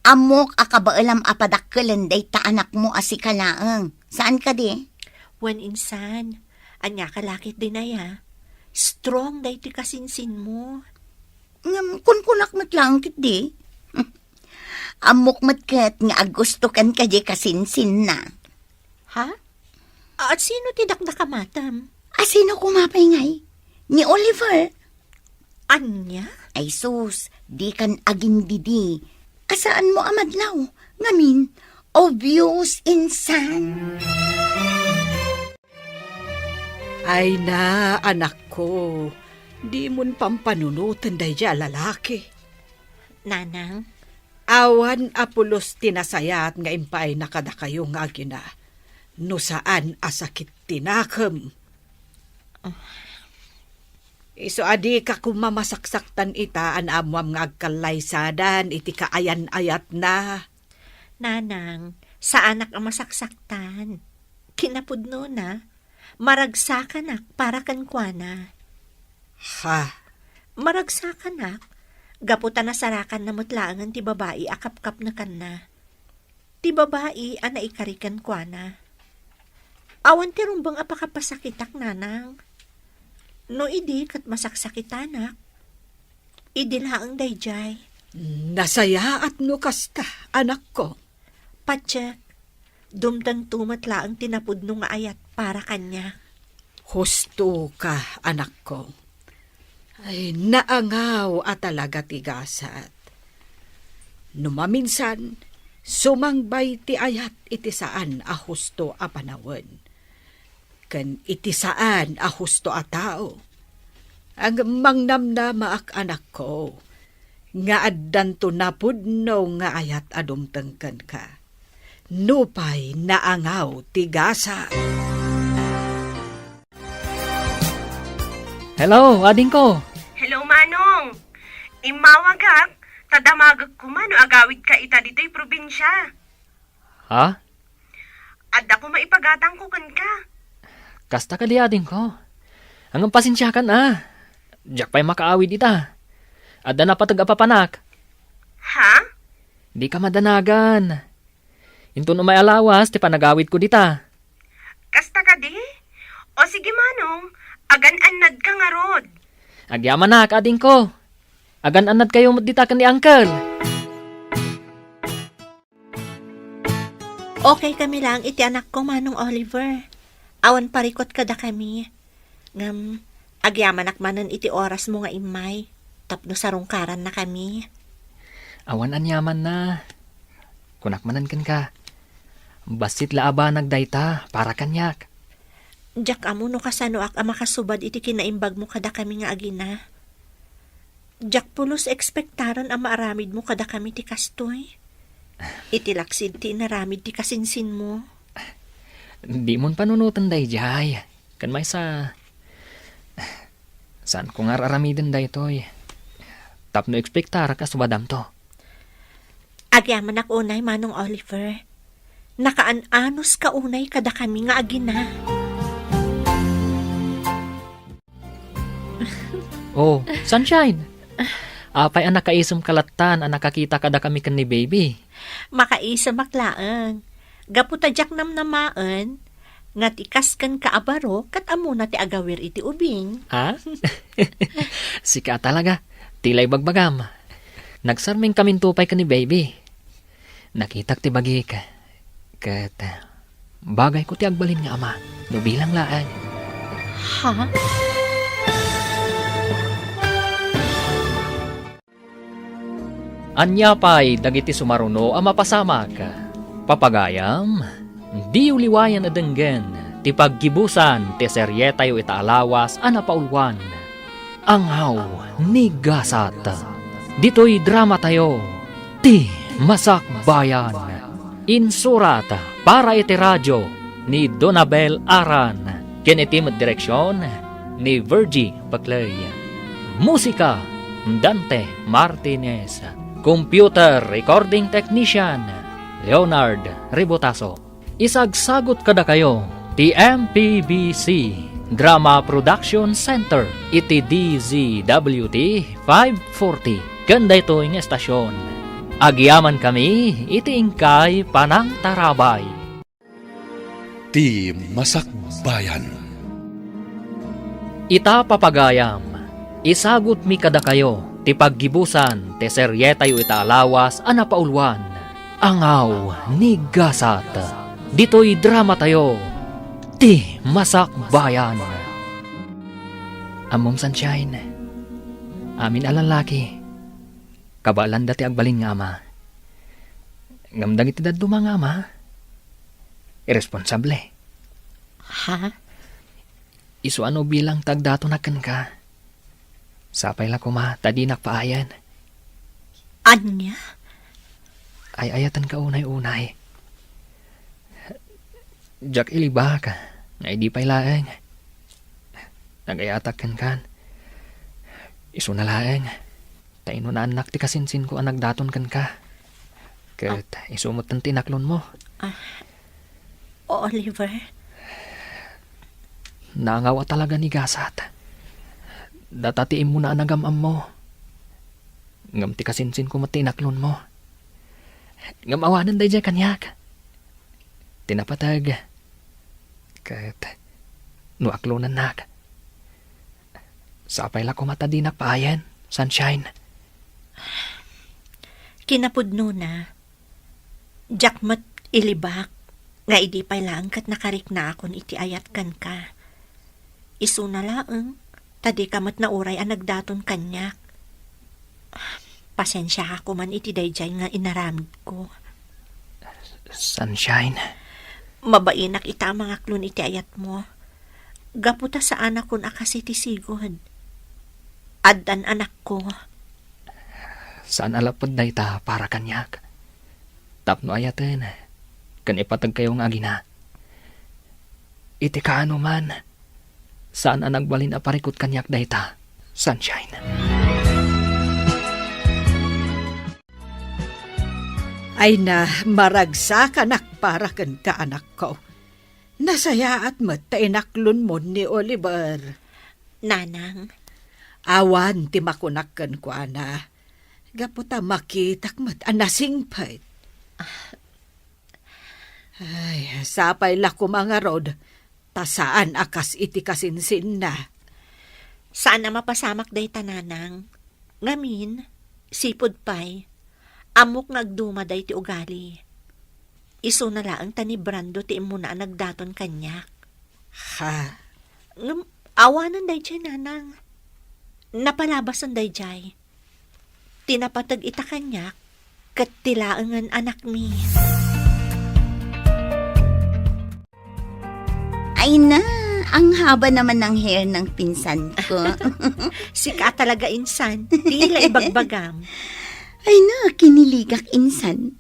Amok akabaalam apadakkelan day ta anak mo asikalaang. Saan ka di? Wan insan. Anya kalakit din na ya. Strong day ti kasinsin mo. Kunkunak matlang kit di. Amok matkat nga agusto kan ka di kasinsin na. Ha? At sino ti dakdakamatam? Sino kumapay ngay? Ni Oliver. Anya? Ay sus, di kan aging didi. Asaan mo amadlaw? Ngamin, obvious insan. Ay na, anak ko. Di mon pampanunutan day dya lalaki. Nanang? Awan apulos tinasayat nga impay nakada kayo nga agina. No saan asakit tinakam. Iso adi ka kumamasaksaktan ita an amwam nga agkalaysadan iti kaayan-ayat na. Nanang, sa anak ang masaksaktan. Kinapudno na. Maragsakan para kankwana. Ha? Maragsakan gaputan na sarakan na mutlaangan ti babae akap-kap na kan na. Ti babae ana ikarikan kwa na. Awan ti rumbang apakapasakitak nanang. No idi kat masaksakitanak. Idi laang dayjay. Nasaya at no kasta, anak ko. Patsyak, dumdang tumatlaang tinapudno nga ayat para kanya. Husto ka, anak ko. Ay, naangaw at talaga tigasat. Numaminsan, sumangbay ti ayat iti saan a husto a panawan. Kan iti saan a husto a tao. Ang mangnamnama ak anak ko, nga addan to napudno nga ayat adumtengken ka. Nupay naangaw tigasat. Hello, ading ko. Hello, Manong. Imawagak, tadamagag ko man, agawid ka ita dito'y probinsya. Ha? At ako maipagatang ko kan ka. Kasta ka di ading ko. Hanggang pasensya kan Diyak pa'y makaawid ita. Adda na patag-apapanak. Ha? Di ka madanagan. Into no may alawas, ti panagawid ko dita. Kasta ka di? O sige, Manong, agan-anad ka nga rod. Agyaman na, ading ko. Agan anad kayo ditakan ni Uncle. Okay kami lang iti anak ko, Manong Oliver. Awan parikot kada kami. Ngam, agyaman akmanan iti oras mo nga imay. Tapno sarungkaran na kami. Awan anyaman na. Kunakmanan kan ka. Basit laaba nagdayta para kanyak. Jack amo no kasano ak makasubad iti kinaimbag mo kada kami nga agina. Jack pulos ekspektaran ang maaramid mo kada kami ti kastoy. Iti laksid ti naramid ti kasinsin mo. Di mon panunutan day jay. Kan may sa... Saan ko nga raramidin day toy? Tapno ekspektara ka subadam to. Agyaman ak unay, Manong Oliver. Nakaanos ka unay kada kami nga agina. Oh, Sunshine. Apay ang nakaisam kalatan ang nakakita kada kami kan ni baby. Makaisa maklaan. Gaputa jak namnamaan, nga tikas kan kaabaro, kat amo na ti agawir iti ubing. Ha? Sika talaga. Tilay bagbagam. Nagsarming kaming tupay ka ni baby. Nakitak ti bagi ka. Kat bagay ko ti agbalin nga ama. No bilang laan. Ha? Anya pa'y dagiti sumaruno ang mapasamak. Papagayam, di uliwayan na denggen, ti paggibusan, ti seryetayo itaalawas, anapaulwan. Anghaw, ni gasat. Dito'y drama tayo, ti masakbayan. Insurat, para iti radyo, ni Donabel Aran. Kinetim direksyon, ni Virgie Baclay. Musika, Dante Martinez. Computer Recording Technician, Leonard Ribotaso. Isagsagot kada kayo, ti MPBC Drama Production Center, iti DZWT 540. Ganda ito yung estasyon. Agyaman kami, iti ingkay panang tarabay. Ti Masakbayan. Ita papagayam, isagot mi kada kayo, ti paggibusan, ti seryetayo itaalawas, anapaulwan. Angaw, ni gasat. Dito'y drama tayo, ti masakbayan. Amom Sunshine, amin alalaki, kabalan dati agbalin nga ama. Ngamdang iti daduma nga ama, irresponsable. Ha? Isu ano bilang tagdato na ka. Sapay la kuma, tadi nakpaayan. Anya? Ay ayatan ka unay-unay. Jack ilibak, nga di pa'y laeng. Nagayatak kan. Isu na laeng. Taino na anak ti kasinsin ko ang nagdaton ka. Kat isumot ng tinaklon mo. Oliver? Nangawa talaga ni gasat. Datatiin mo na anagamam mo. Ngam ti kasinsin ko matinaklon mo. Ngam awanan day dyan kanyak. Tinapatag. Kat nuaklonan nak. Sapay la ko matadinak paayan, Sunshine. Kinapudno na. Jakmat ilibak. Nga idi pa'y lang kat nakarik na akon iti ayat kan ka. Isu na laeng. Tadi kamat na uray ang nagdaton kanyak. Pasensya ako man iti dayjay nga inaramid ko. Sunshine. Mabainak ita mga klon iti ayat mo. Gaputa sa anak kon akas iti sigod. Addan anak ko. Saan alapod na ita para kanyak? Tapno ayaten. Kan ipatag kayong agina. Iti kaano man. Saan ang nagbalin a parikot kanyak dayta? Sunshine. Ay na, maragsa ka nak para kan ka anak ko. Nasaya at matinaklon mo ni Oliver. Nanang, Awan ti makunakan ko ana. Gaputa makitak mat anasingpait. Ay, sapay la ko mga rod. Tasaan akas iti kasinsin na. saan na mapasamak day tananang? Ngamin, sipod pay, amok nagdumaday ti ugali. Iso na laang tani Brando ti imuna nagdaton kanyak. Ha? Awanan day jay nanang. Napalabasan day jay. Tinapatag ita kanyak, kat tilaangan anak mi. Ay na, ang haba naman ng hair ng pinsan ko. Sika talaga insan, tila ibagbagam. Ay na, kiniligak insan.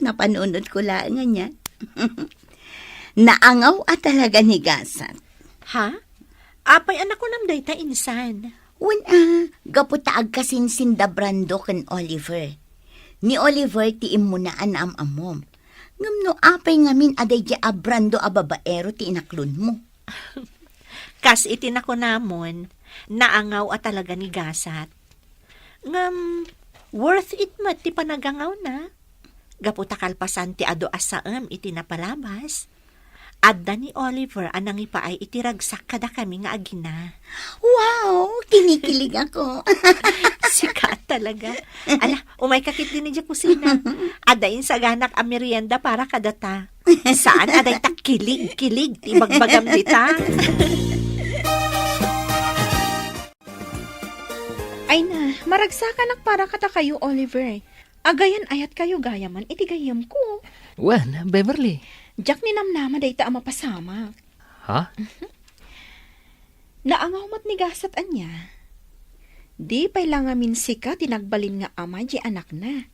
Napanunod ko lang niya. Naangaw at talaga ni Gasat. Ha? Apay anak ko nam day ta insan. Gaputaag kasin sinda Brando ken Oliver. Ni Oliver ti imunaan am-amom. Ngamno apay ngamin aday di a Brando a babaero ti inaklon mo. Kas itin ako namon, naangaw at talaga ni Gasat. Ngam, worth it mat ti panagangaw na. Gaputa kalpasan ti ado asaam iti napalabas. Adda ni Oliver anang ipaay itiragsak kada kami nga agina. Wow, kinikilig ako. Sikat talaga. Ala, umay kakit din niya kusina. Adain sa ganak a merienda para kadata. Saan aday ta kilig-kilig ti bagbagam dita. Ay na, maragsakan para kata kayo, Oliver. Agayan ayat kayo gayaman, iti gayam ko. Wan, Beverly. Jack ni namnama day ta mapasama. Ha? Naangaw mat ni Gasat anya. Di pay lang amin sika tinagbalin nga ama di anak na.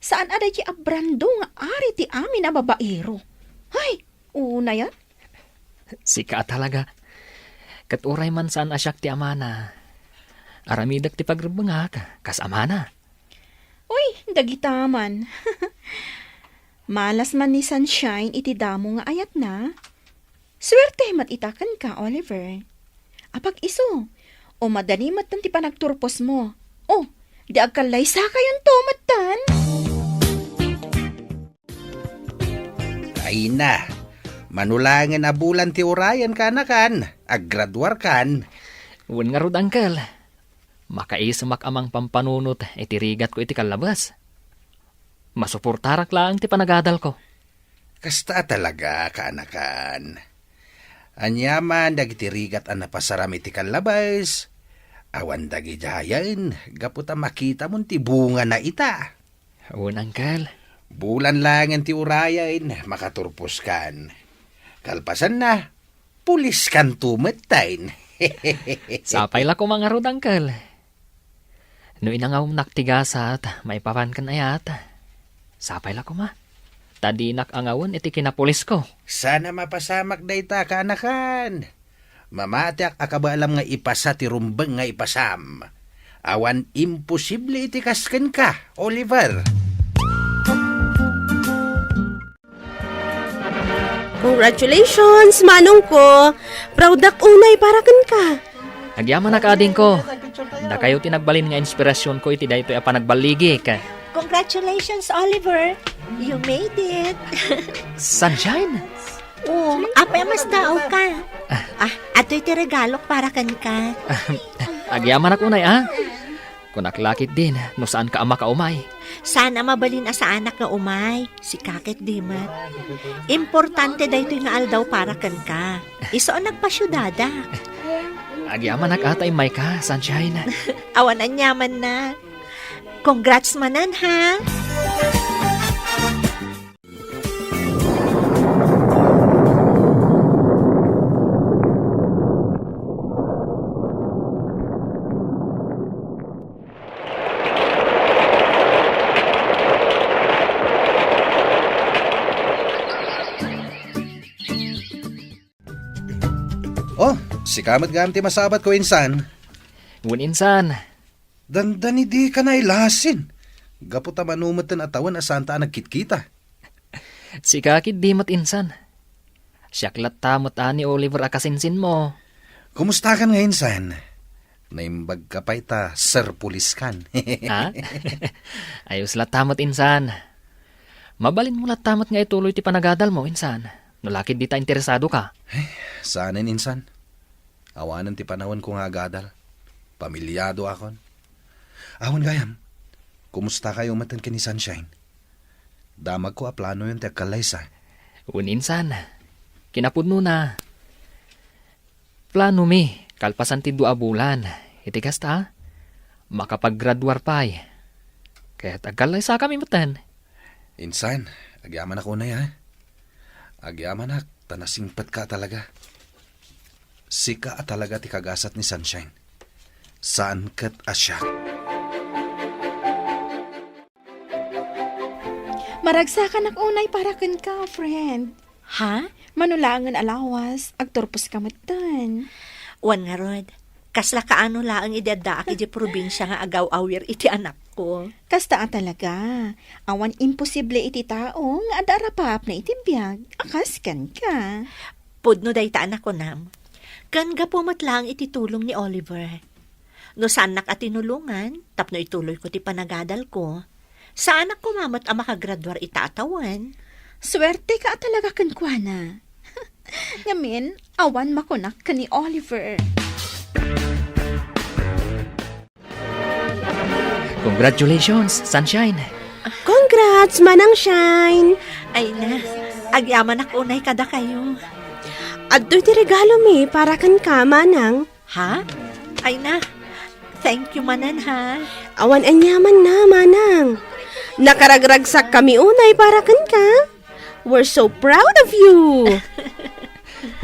Saan aday di abrando nga ari ti amin a babaero? Hay, una yan? Sika talaga. Kat uray man saan asyak ti amana. Aramidak ti pagrubangak, kas amana. Uy, dagitaman. Malas man ni Sunshine iti damo nga ayat na. Swerte mat itakan ka, Oliver. Apag iso, o madani matan ti panagturpos mo. O, di agkalay sa kayon to matan. Ay na, manulangan a bulan ti urayan ka na kan, aggraduar kan. Wan nga rod, Uncle. Makaisumak amang pampanunot, itirigat ko iti kalabas. Masuportarak lang ti panagadal ko. Kasta talaga, kaanakan. Anyaman, dagitirigat ang napasaram iti kalabas. Awan dagi jayan, gaputa makita mon ti bunga na ita. Wan, Uncle. Bulan lang ang ti urayan, makaturpos kan. Kalpasan na, pulis kan tumetain. Sapay la ko mga rod, Uncle. No inangaw naktigasat, may papan kan ayat. Sapay la ko ma. Tadinak angawan iti kinapulis ko. Sana mapasamak dayta kaanakan. Mamatiak akabalam nga ipasa ti rumbeng nga ipasam. Awan imposible iti kasken ka, Oliver. Congratulations, manong ko. Proud ak unay para kan ka. Agyaman na kading ko. Da kayo tinagbalin nga inspirasyon ko iti daytoy a panagbaligi ka. Congratulations, Oliver. You made it. Sunshine? Oh, apay mas dao ka. Ato'y ti regalo para kan ka. Agyaman ak unay Kunaklakit din, no saan ka ama ka umay. Sana mabalin sa anak nga umay. Si kakit di mat. Importante daytoy nga aldaw para kan ka. Iso ang nagpasyudada. Agyaman ak atay may ka, Sunshine. Awan ang yaman na. Congrats manan ha. Oh, si kamat gamti masabat ko insan. Ngun insan. Dandani di ka na ilasin. Gaputa manumatan atawan asanta nagkitkita. Si kakid di mat insan. Siyaklat tamot ani Oliver akasinsin mo. Kumusta ka nga insan? Naimbag ka pa ita, Sir Pulis kan. Ha? Ayos la tamot insan. Mabalin mo la tamot nga ituloy ti panagadal mo insan. Nalakid di ta interesado ka. Saanin insan? Awanan ti panahon ko nga gadal. Pamilyado akon. Ahon gayam, kumusta kayo matan ka ni Sunshine? Damag ko plano yun ti Kalaysa. Uninsan, kinapudno na. Plano mi, kalpasan ti 2 bulan. Iti kasta, makapag-graduar pa eh. Kaya tagalay sa kami matan. Insan, agyaman ako na ya. Agyaman ak, tanasingpat ka talaga. Sika at talaga ti kagasat ni Sunshine. Saan kat asya? Maragsakan ak unay para ken ka, friend. Ha? Manulangan alawas, agturpos ka matan. Wan nga rod. Kasla kaano laang idadaak iti probinsya nga agaw-awir iti anak ko. Kasta talaga. Awan imposible iti tao nga adarapap na iti biyag. Akaskan ka. Pudno day ta anak ko nam. Kan gapumat lang iti tulong ni Oliver. No saan nak at tinulungan, tapno ituloy ko ti panagadal ko. Sa anak ko mamat ang makagraduar itatawan. Swerte ka talaga kankwana. Ngamin, awan makunak ka ni Oliver. Congratulations, Sunshine. Congrats, Manang Shine! Ay na, agyaman ak unay kada kayo. Adto ti regalo mi para kan ka, Manang. Ha? Ay na, thank you manan ha. Awan anyaman na, Manang. Nakaragragsak kami unay para kan ka. We're so proud of you.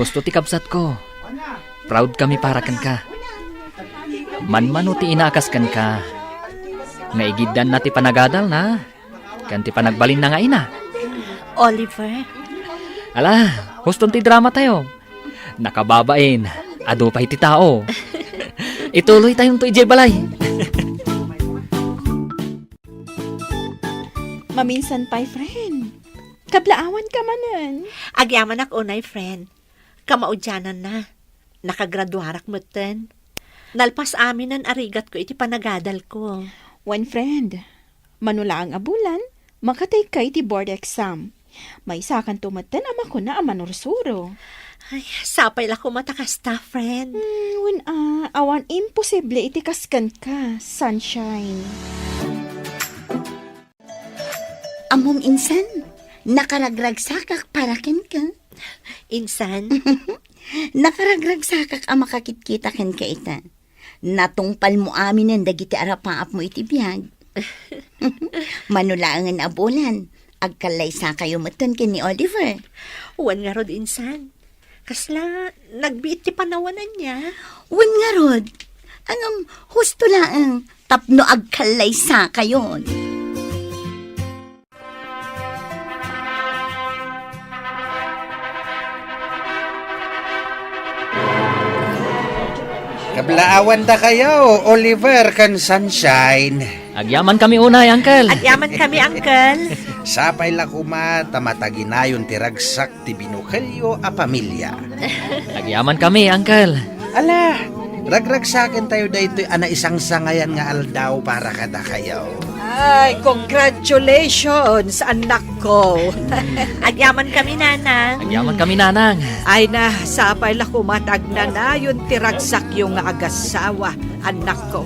Gusto ti kabsat ko. Proud kami para kan ka. Manmano ti inaakas kan ka. Naigidan na ti panagadal na. Kan ti panagbalin na nga ina. Oliver, Ala, gusto ti drama tayo. Nakababain. Ado pa iti tao. Ituloy tayong to ijay balay. Maminsan pa'y friend. Kablaawan ka manan. agyaman ak unay friend. Kamaudyanan na. Nakagraduarak moten. Nalpas amin ang arigat ko iti panagadal ko. One friend. Manula ang abulan, makatay ka iti board exam. May sakan tumatan ama ko na amanursuro. Ay, sapay la ko matakasta, friend. Awan imposible iti kaskan ka, Sunshine. Amom insan, nakaragragsakak para ken ka. Insan, Nakaragragsakak ang makakit-kita ken ka ita. Natungpal mo amin ang dagiti arapaap mo iti biyag. Manulaangan abulan, agkalaysa kayo matan ken ni Oliver. wan nga rod insan. Kasla, nagbiit ti panawanan niya. Wan nga rod, angam husto laang tapno agkalaysa kayo. Kablaawan da kayo, Oliver kan Sunshine. Agyaman kami unay, Uncle. Agyaman kami, Uncle. Sapay la kuma tamataginayon ti ragsak ti binukelyo a pamilya. Agyaman kami, Uncle. Ala, ragragsakin tayo daytoy ana isang sangayan nga aldaw para kada kayo. Ay, congratulations, anak ko. Agyaman kami, nanang. Agyaman kami, Nanang. Ay na, sapay la kumatag na na yun tiragsak yung agasawa, anak ko.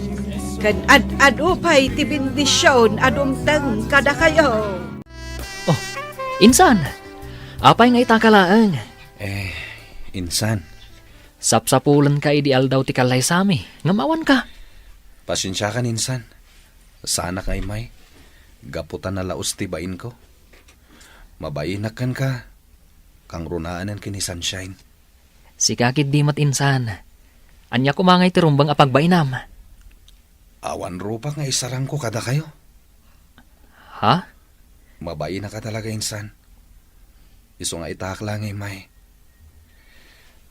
Kan ad-adupay ti bendisyon adumteng kada kayo. Oh, insan. Apay nga itakalaang. Insan, Sapsapulan ka idi aldaw ti kalay sami. Ngamawan ka. pasensya ka insan. Sana kay may, gaputan na laos ti bain ko. Mabainakan ka, kang runaanan kini Sunshine. Sikakit di mat insan. Anya kumangay ti rumbang apagbainam. Awan rupa nga isarang ko kada kayo. Ha? Mabain na ka talaga insan. Iso nga itak lang may.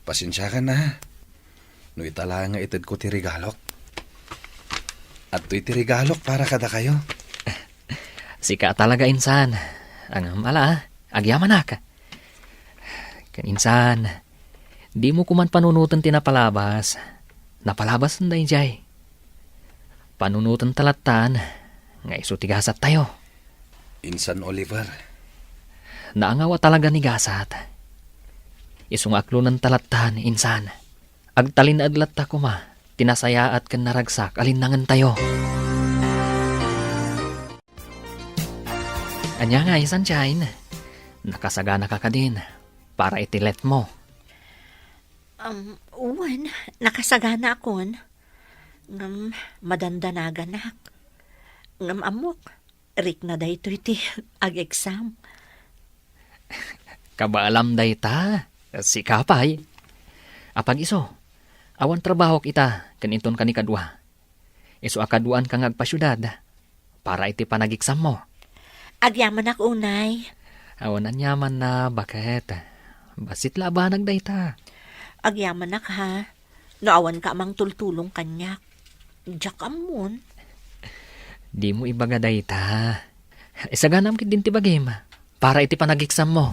Pasensya ka na. No itala nga itid ko ti regalok. At to'y ti regalok para kada kayo. Sika talaga insan. Ang mala, agyaman ka. Kan insan, di mo kuman panunutan tinapalabas. Napalabas na jay. Panunutan talatan, nga iso tigasat tayo. Insan Oliver, Naangawa talaga ni gasat. Isong aklunan talatan, insan. Agtalin adlat ta kuma, tinasayaat kan naragsak, alinangan tayo. Anya nga, sunshine. Nakasagana ka din para itilet mo. Uwan, nakasagana akon. Ngam, madandanagan. Ngam amok, rik na dayto iti ag-exam. Kabaalam day ta, si Kapay. Apag iso, awan trabaho kita kaninton ka ni kadwa. Iso akaduan kang agpasyudad para iti panag-exam mo. Agyaman ako, unay. Awan anyaman na bakit? Basit labanag day ta. Agyaman nak ha. Naawan ka amang tultulong kanyak. Diyak amon. Di mo ibaga day ta. Isaganam kit din ti bagim para iti panag-exam mo.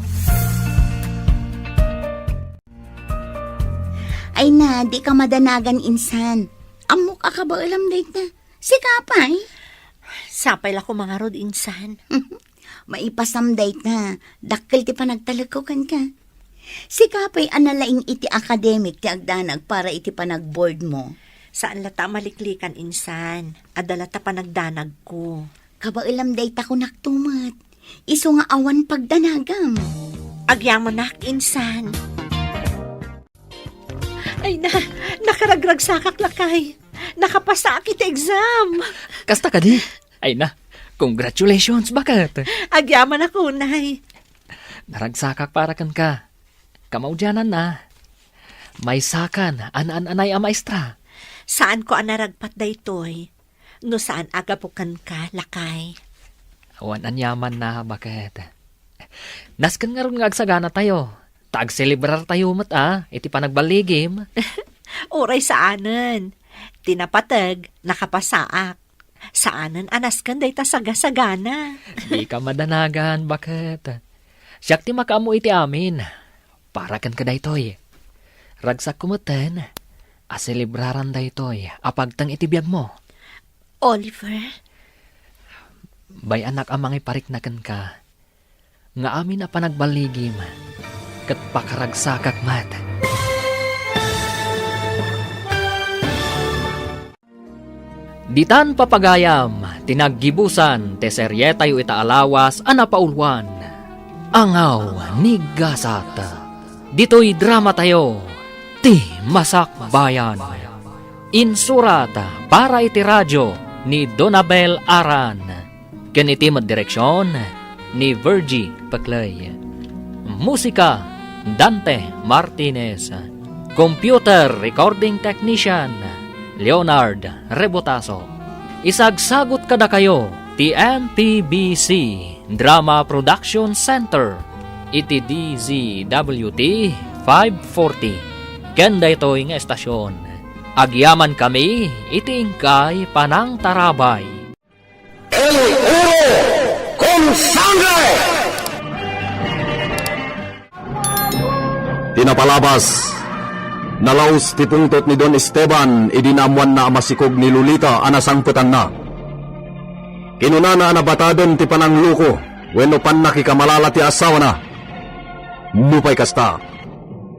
Ay na, di ka madanagan insan. Amok akabaalam date na. Si Kapay. Sapay la ko mga rod insan. Maipasam date na. Dakkel ti panagtalakukan ka. Si Kapay analaing iti academic ti agdanag para iti panag-board mo. Saan lata maliklikan insan? Adalata pa nagdanag ko. Kabailam dayta ko naktumat. Iso nga awan pagdanagam. Agyaman nak insan. Ay na, nakaragrag sakak lakay. Nakapasa kita exam. Kasta ka di? Ay na, congratulations, bakit? Agyaman ako, nay. Naragsakak para kan ka. Kamaudyanan na. May sakan, anay a maestra. Saan ko anaragpat daytoy? No saan agapukan ka, lakay? Awan anyaman na, bakit? Naskan nga ron nga agsagana tayo. Tag-celebrar tayo iti panagbaligim. Oray saanan. Tinapatag, nakapasaak. Saanan anaskan day ta sagasagana. Di ka madanagan, bakit? Siyak ti makaamu iti amin. Para kan ka daytoy. Ragsak kumuten. Aselebraran daytoy. Apagtang iti biyag mo. Oliver? Bay anak amang ipariknakan ka. Nga amin na panagbaligim. Kat pakaragsakak mat. Ditan papagayam, tinaggibusan, te serye tayo itaalawas, anapaulwan. Angaw ni Gasata. Dito'y drama tayo, ti Masak Bayan. Insurata para iti radyo ni Donabel Aran. Ganiti direksyon ni Virgie Paclay. Musika, Dante Martinez. Computer Recording Technician, Leonard Rebotaso. Isagsagot kada kayo, ti MPBC Drama Production Center, iti DZWT 540. Kenda ito'y nga estasyon. Agyaman kami, iti ingkay panang tarabay. El Oro con Sangre! Tinapalabas, nalaos ti pungtot ni Don Esteban, idinamuan na amasikog ni Lolita anasangputan na. Kinunana anabataden ti panangluko, wenno pan nakikamalala ti asawa na. Nupay kasta.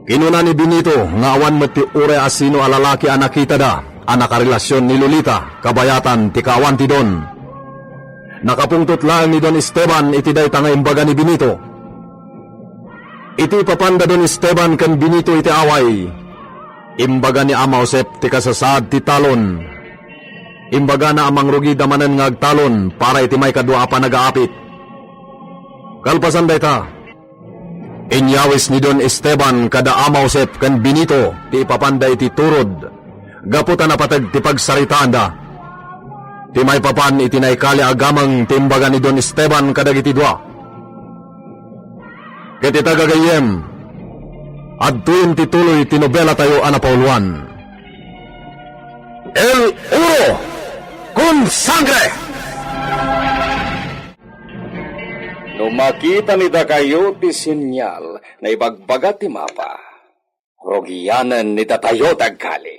Kinuna ni Benito, nga awan met ti ure asino alalaki anakita da, anakarelasyon ni Lolita, kabayatan ti kawan ti Don. Nakapungtot lang ni Don Esteban iti dayta nga imbaga ni Benito. Iti papanda Don Esteban kan Benito iti away. Imbaga ni Ama Josep ti kasasad ti talon. Imbaga na amang rugi damanan nga agtalon para iti may kadwa pa nagaapit. Kalpasan dayta, inyawis ni Don Esteban kada Ama Josep kan Benito ti ipapanda iti turod. Gaputan na patag ti pagsaritaan da. Ti may papan iti naikali agamang timbaga ni Don Esteban kadagiti dua. Ket itagagayem, adtuin ti tuloy tinobela tayo anapauluan. El Oro con Sangre! No makita ni da kayo ti sinyal na ibagbaga ti mapa, rogiyanan ni da tayo dagkali.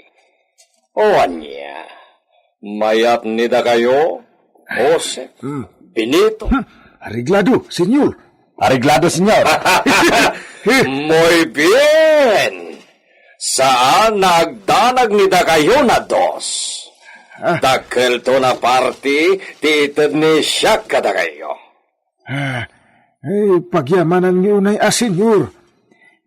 O anya, mayat ni da kayo, Jose, Benito. Arreglado, senyor. Arreglado, senyor. Muy bien. Saan nagdanag ni da kayo na dos? Dakkel to na party, titid ni siya kada kayo. Pagyamanan niyo na senyor.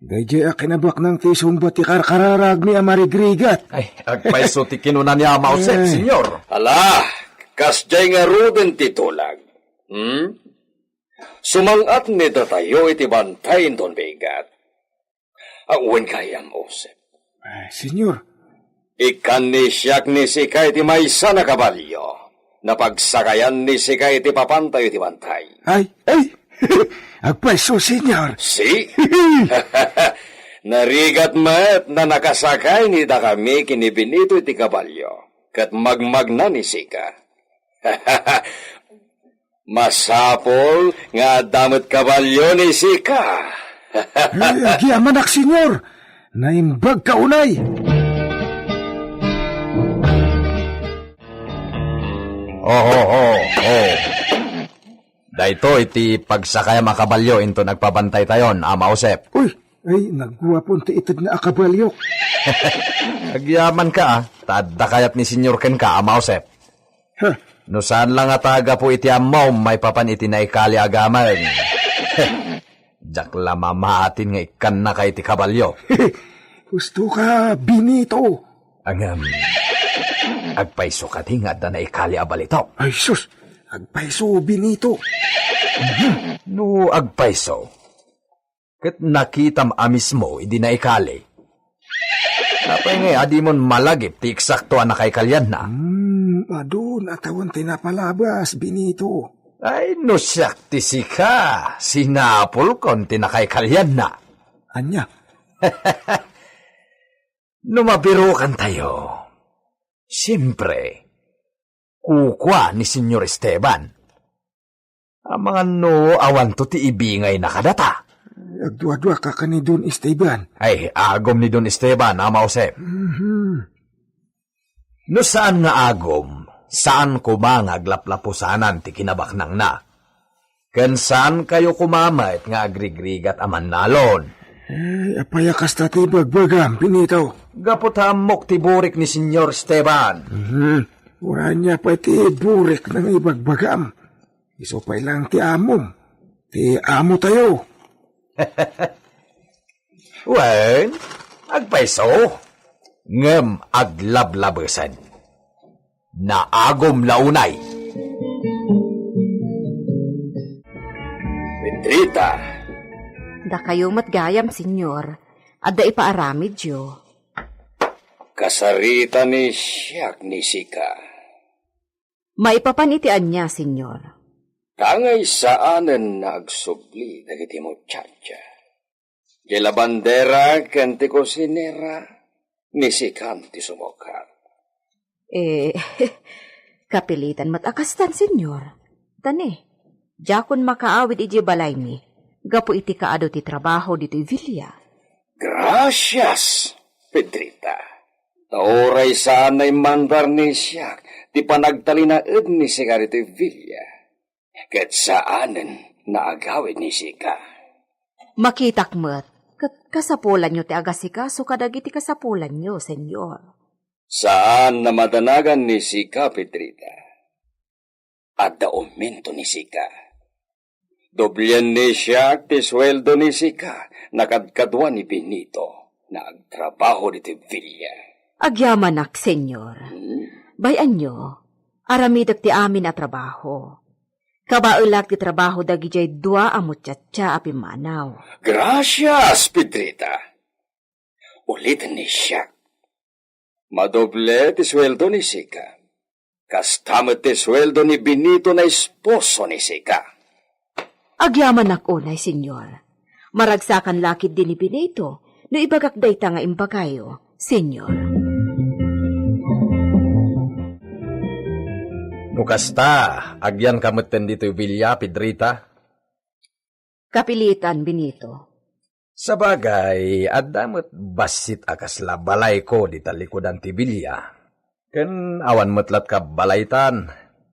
Gayjay kinabak ng tisong bati karkararag ni Amarigrigat. Ay, agpaiso ti kinunan niya mausep, senyor. Hala, kasjay nga ruden titulag. Sumangat ni datayo iti bantayin don bigat. Awan kayam usep. Senyor, Ikan ni siyak ni Sika iti maysa na kabalyo. Napagsakayan ni Sika iti papantay iti bantay. ay, agpaiso, senyor. Si? Narigat met na nakasakay ni da kami kinibinito iti kabalyo. Kat magmagna ni Sika. Masapol nga damot kabalyo ni Sika. Agyaman senyor. Naimbag kaunay. Oh. Dayto iti pagsakay makabalyo into nagpabantay tayon, mausep. Uy, ay, nagguwapon ti itad na akabalyok. Agyaman ka, tadda kayat ni senyor ken ka, mausep. No saan lang ataga po iti amaw, may papan iti naikali agaman. Jak lamamatin nga ikan na kay iti kabalyo. Gusto ka, Benito. Agpaiso ka tinga da naikali abalito. Ay, sus, agpaiso, Benito. No, agpaiso. Kat nakitam amis mo, idi naikali. Napay nga, adi mon malagip, ti eksakto ang nakaikalyan na. Adun, atawan tinapalabas, Benito. Ay, no siyak ti Sika. Sinapol kon tinakaikalyan na. Anya? Numabirukan tayo. Siyempre, kukwa ni Senyor Esteban. Ang mga no, awan to ti ibingay na kadata. Agdua-dua ka ka ni Don Esteban. Ay, agom ni Don Esteban, mausep. No saan nga agom, saan kumangaglaplapusanan ti kinabaknang na? Ken saan kayo kumamait nga agrigrigat aman nalon? Ay, apayakas ta ti bagbagam, Benito. Gaputamok ti burik ni Senyor Esteban. Wala niya pa ti burik ng ibagbagam. Iso pa lang ti amom. Ti amo tayo. Wen, agpaiso. Ngem aglablabesan. Naagom launay. Pedrita, Da kayo matgayam, senyor. At da ipaaramid yo. kasarita ni siyak ni Sika. Maipapanitian niya, senyor. Kangay saanen nagsubli dagiti muchacha. Gila bandera kanti ko sinera ni Sikan ti sumokar. Kapilitan matakastan, senyor. Tani, jakon makaawid iji balay mi. Gapo iti kaado ti trabaho dito Villa. Gracias, Pedrita. Tauray sanay mandar ni siyak ti panagtalinaed ni Sika rito Villa. Kat saanen naagawid ni Sika. Makitak met, kasapulan nyo ti agasikaso kadagiti kasapulan nyo, senyor. Saan na madanagan ni Sika, Pedrita? At aumento ni Sika. Doblen ni siya ti sweldo ni Sika, nakadkadwa ni Benito, na agtrabaho dito Villa. Agyamanak, senyor. Bayan nyo, aramidak ti amin a trabaho. Kabaulak ti trabaho dagijay dua amutsyatsa api manaw. Gracias, Pedrita. Ulitin ni siya. Madoble ti sweldo ni Sika. Kastamat ti sweldo ni Benito na esposo ni Sika. Agyaman ako, nay, senyor. Maragsakan lakid din ni Benito, no ibagak dayta nga imbagayo, senyor. Nukasta, agyan kamutten dito Villa, Pedrita. Kapilitan, Benito. Sa bagay, adamot basit akas la balay ko di talikodan ti Villa. Ken awan metlat ka balaytan,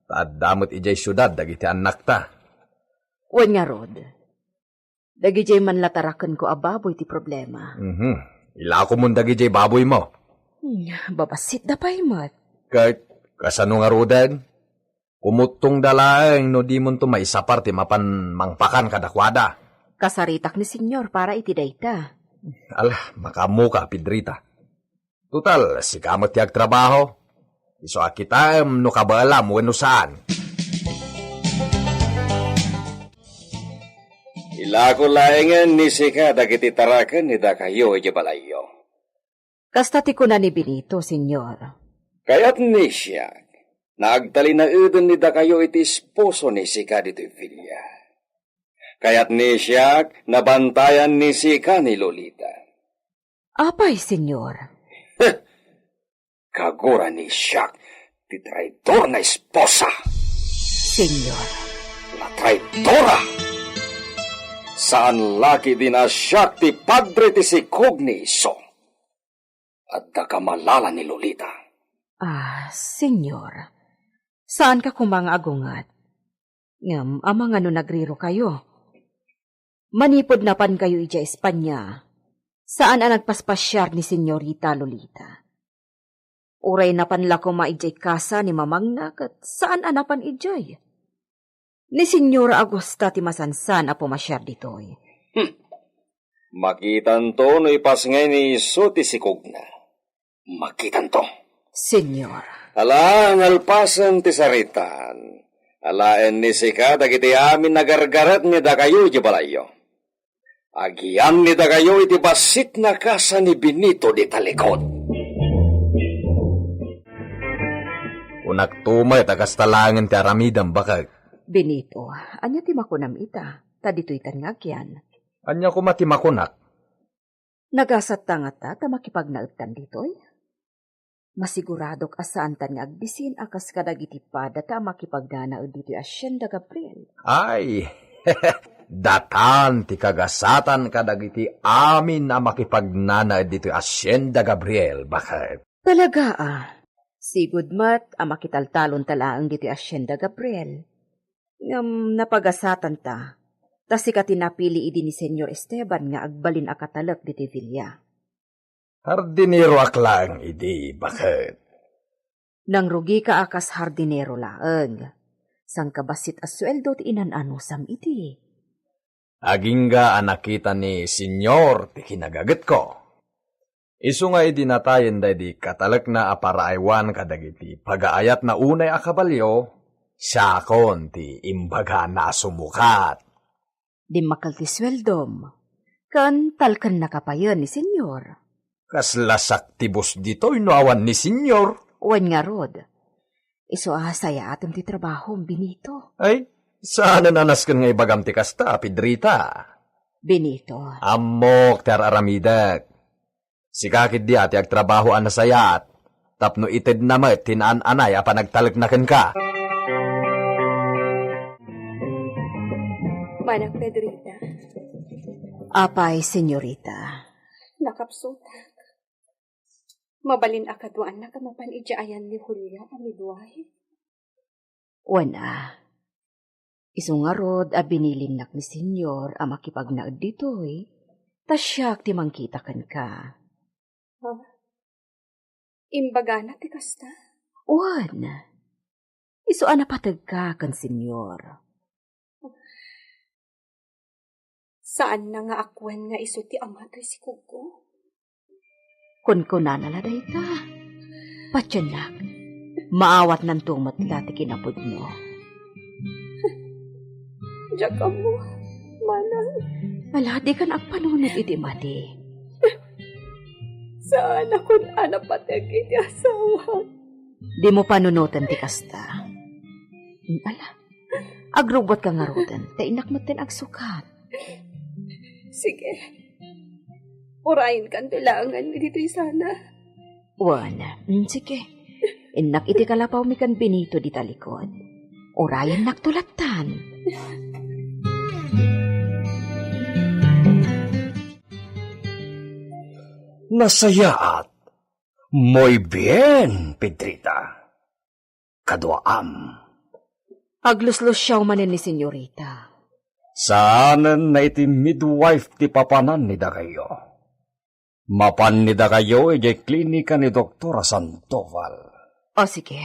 adamot ijay syudad dagiti anak ta. Wan nga, Rod. Dagijay man latarakan ko ababoy ti problema. Ila ko mong dagijay baboy mo. Babasit da pa'y mat. Kahit kasano nga rodan, Kumutong dalaeng no di mo to maisapar ti mapan mangpakan kadakwada. Kasaritak ni senyor para iti dayta. Alah, makamu ka, Pedrita. Tutal, si kamot tiag trabaho. Iso kita no kabalam wenno saan. Ilako laengan ni sika dagiti taraken ni da kayo iti balayo. Kasta ti kuna ni Benito, senyor. Kayat ni siya, naagtali na eden ni da kayo iti esposo ni sika dito Villa. Kayat ni siya, nabantayan ni sika ni Lolita. Apay, senyor. Kagura ni siya, ti traidor na esposa. Senyor. La traidora! Saan laki din na siya ti padre ti si Cogniso? At da kamalala ni Lolita. Senyor. Saan ka kumang-agungat? Ngam, amang ano nagriro kayo? Manipod na pan kayo ija Espanya. Saan ang nagpaspasyar ni Senyorita Lolita? Uray na pan lako maijay kasa ni mamangnak at saan anapan ijay? Ni Senyora Agusta ti masansan a pumasyar ditoy. Makitan to no ipas ngay ni iso ti si Cogna. Makitan to. Senyor. Ala, ngalpasan ti saritan. Alaen ni sika dagiti amin nagargarat ni da kayo iti balayo. Agian ni da kayo iti basit na kasa ni Benito di talikod. Unak tumay tagas talangan ti aramidam bakag. Benito, anya ti makunam ita, tadito'y tanngagyan. Anya ko matimakunak. Nagasat tangata ta makipagnaagtan dito'y. Masiguradok asaan tan nga agbisin akas kadagiti pada ta makipagnanaod dito'y Hacienda Gabriel. Ay, datan ti kagasatan kadagiti amin na makipagnana dito Hacienda Gabriel, bakit? Talaga Sigud mat makitaltalon talaang dito Hacienda Gabriel. Ngam napagasatan ta, tas ikati napili idi ni Senyor Esteban nga agbalin akatalak dito Villa. Hardinero aklang idi, bakit? Nang rugi ka akas hardinero laeng. Sang kabasit asweldo ti inanano sam iti. Agingga anakita ni Senyor ti kinagagat ko. Isu nga idinatayin da di katalak na aparaaywan kadagiti pagaayat na unay akabalyo, siyakon ti imbaga na sumukat. Di makal ti sweldom, kan talkan nakapayan ni Senyor. Kaslasak tibos dito'y noawan ni Senyor. Wan nga rod, iso saya atom ti trabaho, Benito. Ay, saan nanaskan nga ibagam ti kasta, Pedrita? Benito. Amok, ter aramidak. Sikakid di ati agtrabaho an nasayat. Tapno ited namat tinaan anay apa nagtalagnakan ka. Manak Pedrita. Apay, senyorita. Nakapsutak. Mabalin akadwaan na kamapan ijaayan ni Julia amidway. Wana. Isungarod binilinak ni senyor makipagnaad ditoy. Tasyak ti mangkitakan ka. Imbaga na ti kasta? Wan. Isu patag ka kan senyor. Saan na nga akwen nga isu ti amatay si Kuko? Kun-kunana na dayta. Patyanak, maawat ng tumot lati kinapod mo. Diyak mo, manang. Ala, di ka na agpanunod iti mati. Saan akong anapatag iti asawa? Di mo panunutan ti kasta. Ala, agrubot ka nga rodan, tainak mo tin agsukat. Sige. Urayin kan tilangan mi dito'y sana. Wana, sige. Inak iti kalapaw mi kan Benito di talikod. Urayin naktulatan. Nasayaat. Muy bien, Pedrita. Kaduaam. Agluslos siyaw manin ni senyorita. Saanan na iti midwife ti papanan ni da kayo. Mapan ni da kayo iti klinika ni Doktora Sandoval. O sige,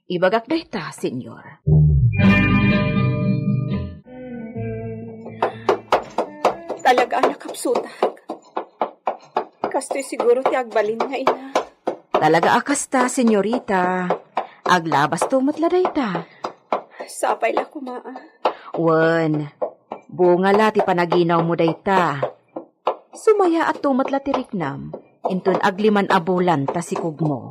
Ibagak dayta, senyor. Talaga nakapsutak. Kasto'y siguro ti agbalin nga ina. Talaga akasta, senyorita. Aglabas tumatla dayta. Sapay la kumaa. Wen, bunga la ti panaginaw mo dayta. Sumaya at tumatla ti riknam. Inton agliman abulan ta sikog mo.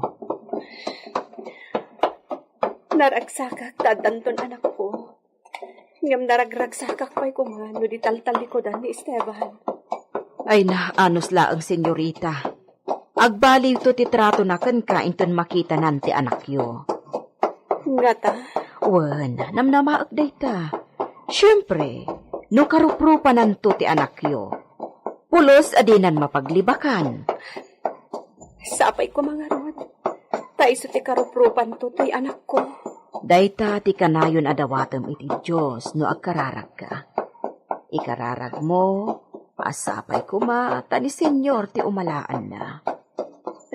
Naragsakak tadanton anak ko. Ngam naragragsakak pa'y kumano di taltalikodan ni Esteban. Ay na, anos laang senyorita. Agbaliw to ti trato na kan ka inton makita nanti anak yo. Ngata. Wen, namnamaag dayta. Siyempre, no karuprupanan to ti anak yo. Pulos adinan mapaglibakan. Sapay ko mga rod. Taiso ti karuprupan to to'y anak ko. Dayta ti kanayon adawatem iti Diyos no agkararag ka. Ikararag mo, paasapay kuma, tani senyor ti umalaan na.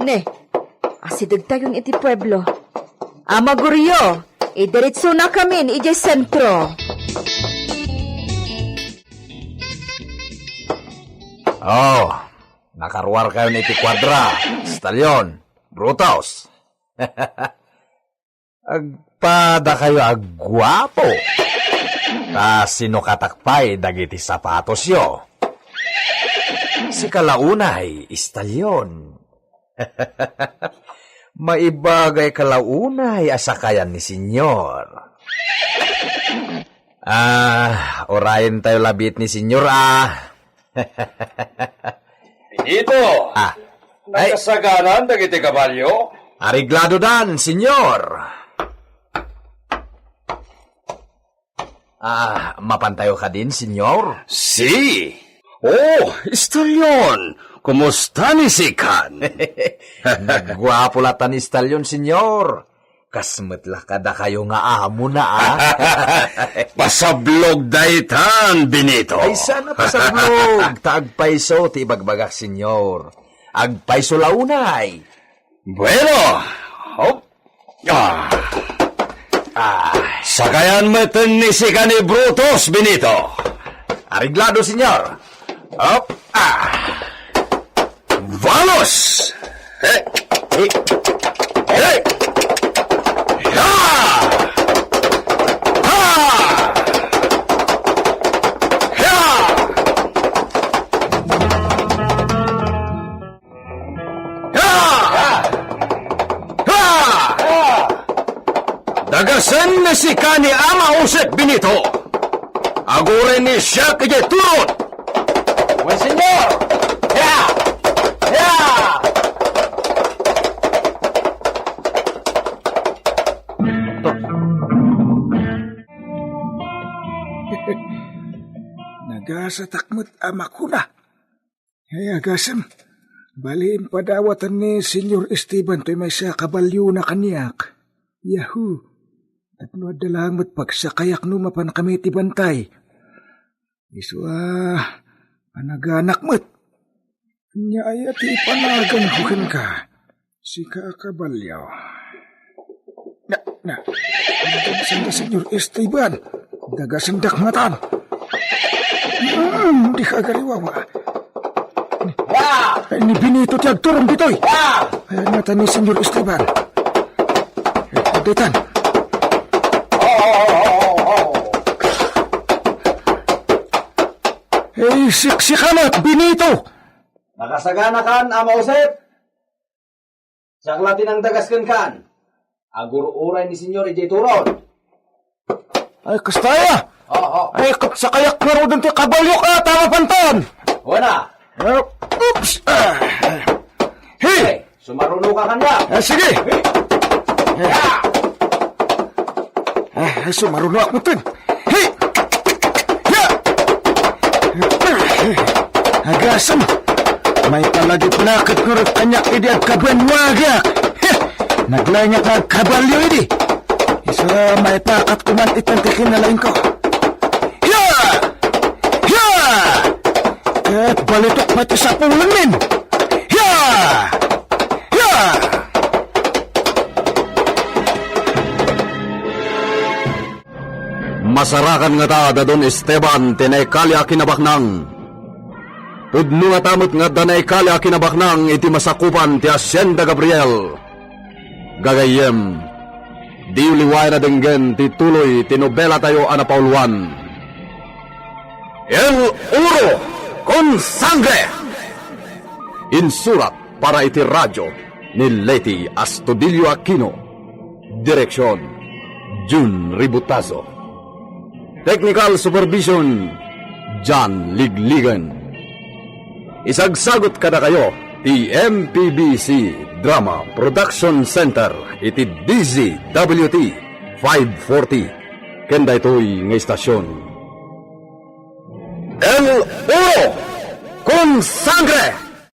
Ne, asidag tayon iti pueblo. Amaguryo, idiritso na kami ni ijay sentro. Oh, nakaruar kayo ni iti kwadra, stalyon, brutos. Agpada kayo agwapo. Ta sino katakpay dagiti sapatos yo. Si kalaunay, istalyon. Maibagay kalaunay asakayan ni senyor. Orayin tayo labit ni senyor Benito! Nakasaganan dagiti kabalyo? Ariglado dan, senyor. Mapantayo ka din, senyor? Si! Oh, istalyon! Kumusta ni Sikan? Nagwapo latan istalyon, senyor. Kasmetlah kada kayo nga amo na, Pasablog daytan, Benito. Ay, sana pasablog. Taagpaiso, ti ibagbagak, senyor. Agpaiso launay. Bueno. Sakayan meten ni Sikan ni Brutus, Benito. Ariglado, senyor. Vamos! Hey! Hey! Hey! Ya! Ha! Ya! Ya! Ha! Dagasan na si Kani Ama Usep Benito. Agurin ni siya kaya turot. Well, senyor! Ya! Ya! Nagasatakmot amakuna. Ay agasam. Baliin padawatan ni Senyor Esteban to'y may sa kabalyo na kanyak. Yahoo! At no adalangot pagsakayak no mapan kami ti bantay. Iswa, anaganak mo't. Nya ay at ipanagan hukan ka. Si kabalyo. Dagasan na Senyor Esteban. Dagasan dakmatan. Di ka agariwawa. Ni Benito ti agturong ditoy. Ayan nata ni Senyor Esteban. Ditan. Siksikamat, Benito! Nakasagana kan, Ama Usep? Saklatin ang dagaskan kan. Agur-uray ni senyor ijay turon. Ay, kastaya! Ay, sakayak na ro dun ti kabalyo ka, tama pantan! Wana! Oops! Hey! Sumaruno ka kanya! Sige! Ay, sumaruno ako dun! Hey! Agasam! May palagi panakit ko rin kanya idi at kabanwagak! Naglanyak na kabalyo idi! Isa may pakat kuman itantikin na lain ko! At balitok pati sa pulang min! masarakan nga ta dadon Esteban tinaykalya kinabaknang. Pudno nga tamot nga danaykalya kinabaknang iti masakupan ti Hacienda Gabriel. Gagayem, di uliway na denggen ti tuloy ti nobela tayo anapauluan. El Uro con Sangre! Insurat para iti radyo ni Leti Astudillo Aquino. Direksyon, June Ributazo. Technical Supervision, John Ligligan. Isagsagot kada kayo, ti MPBC Drama Production Center, iti DZWT 540. Kenda ito'y nga istasyon. El Oro con Sangre!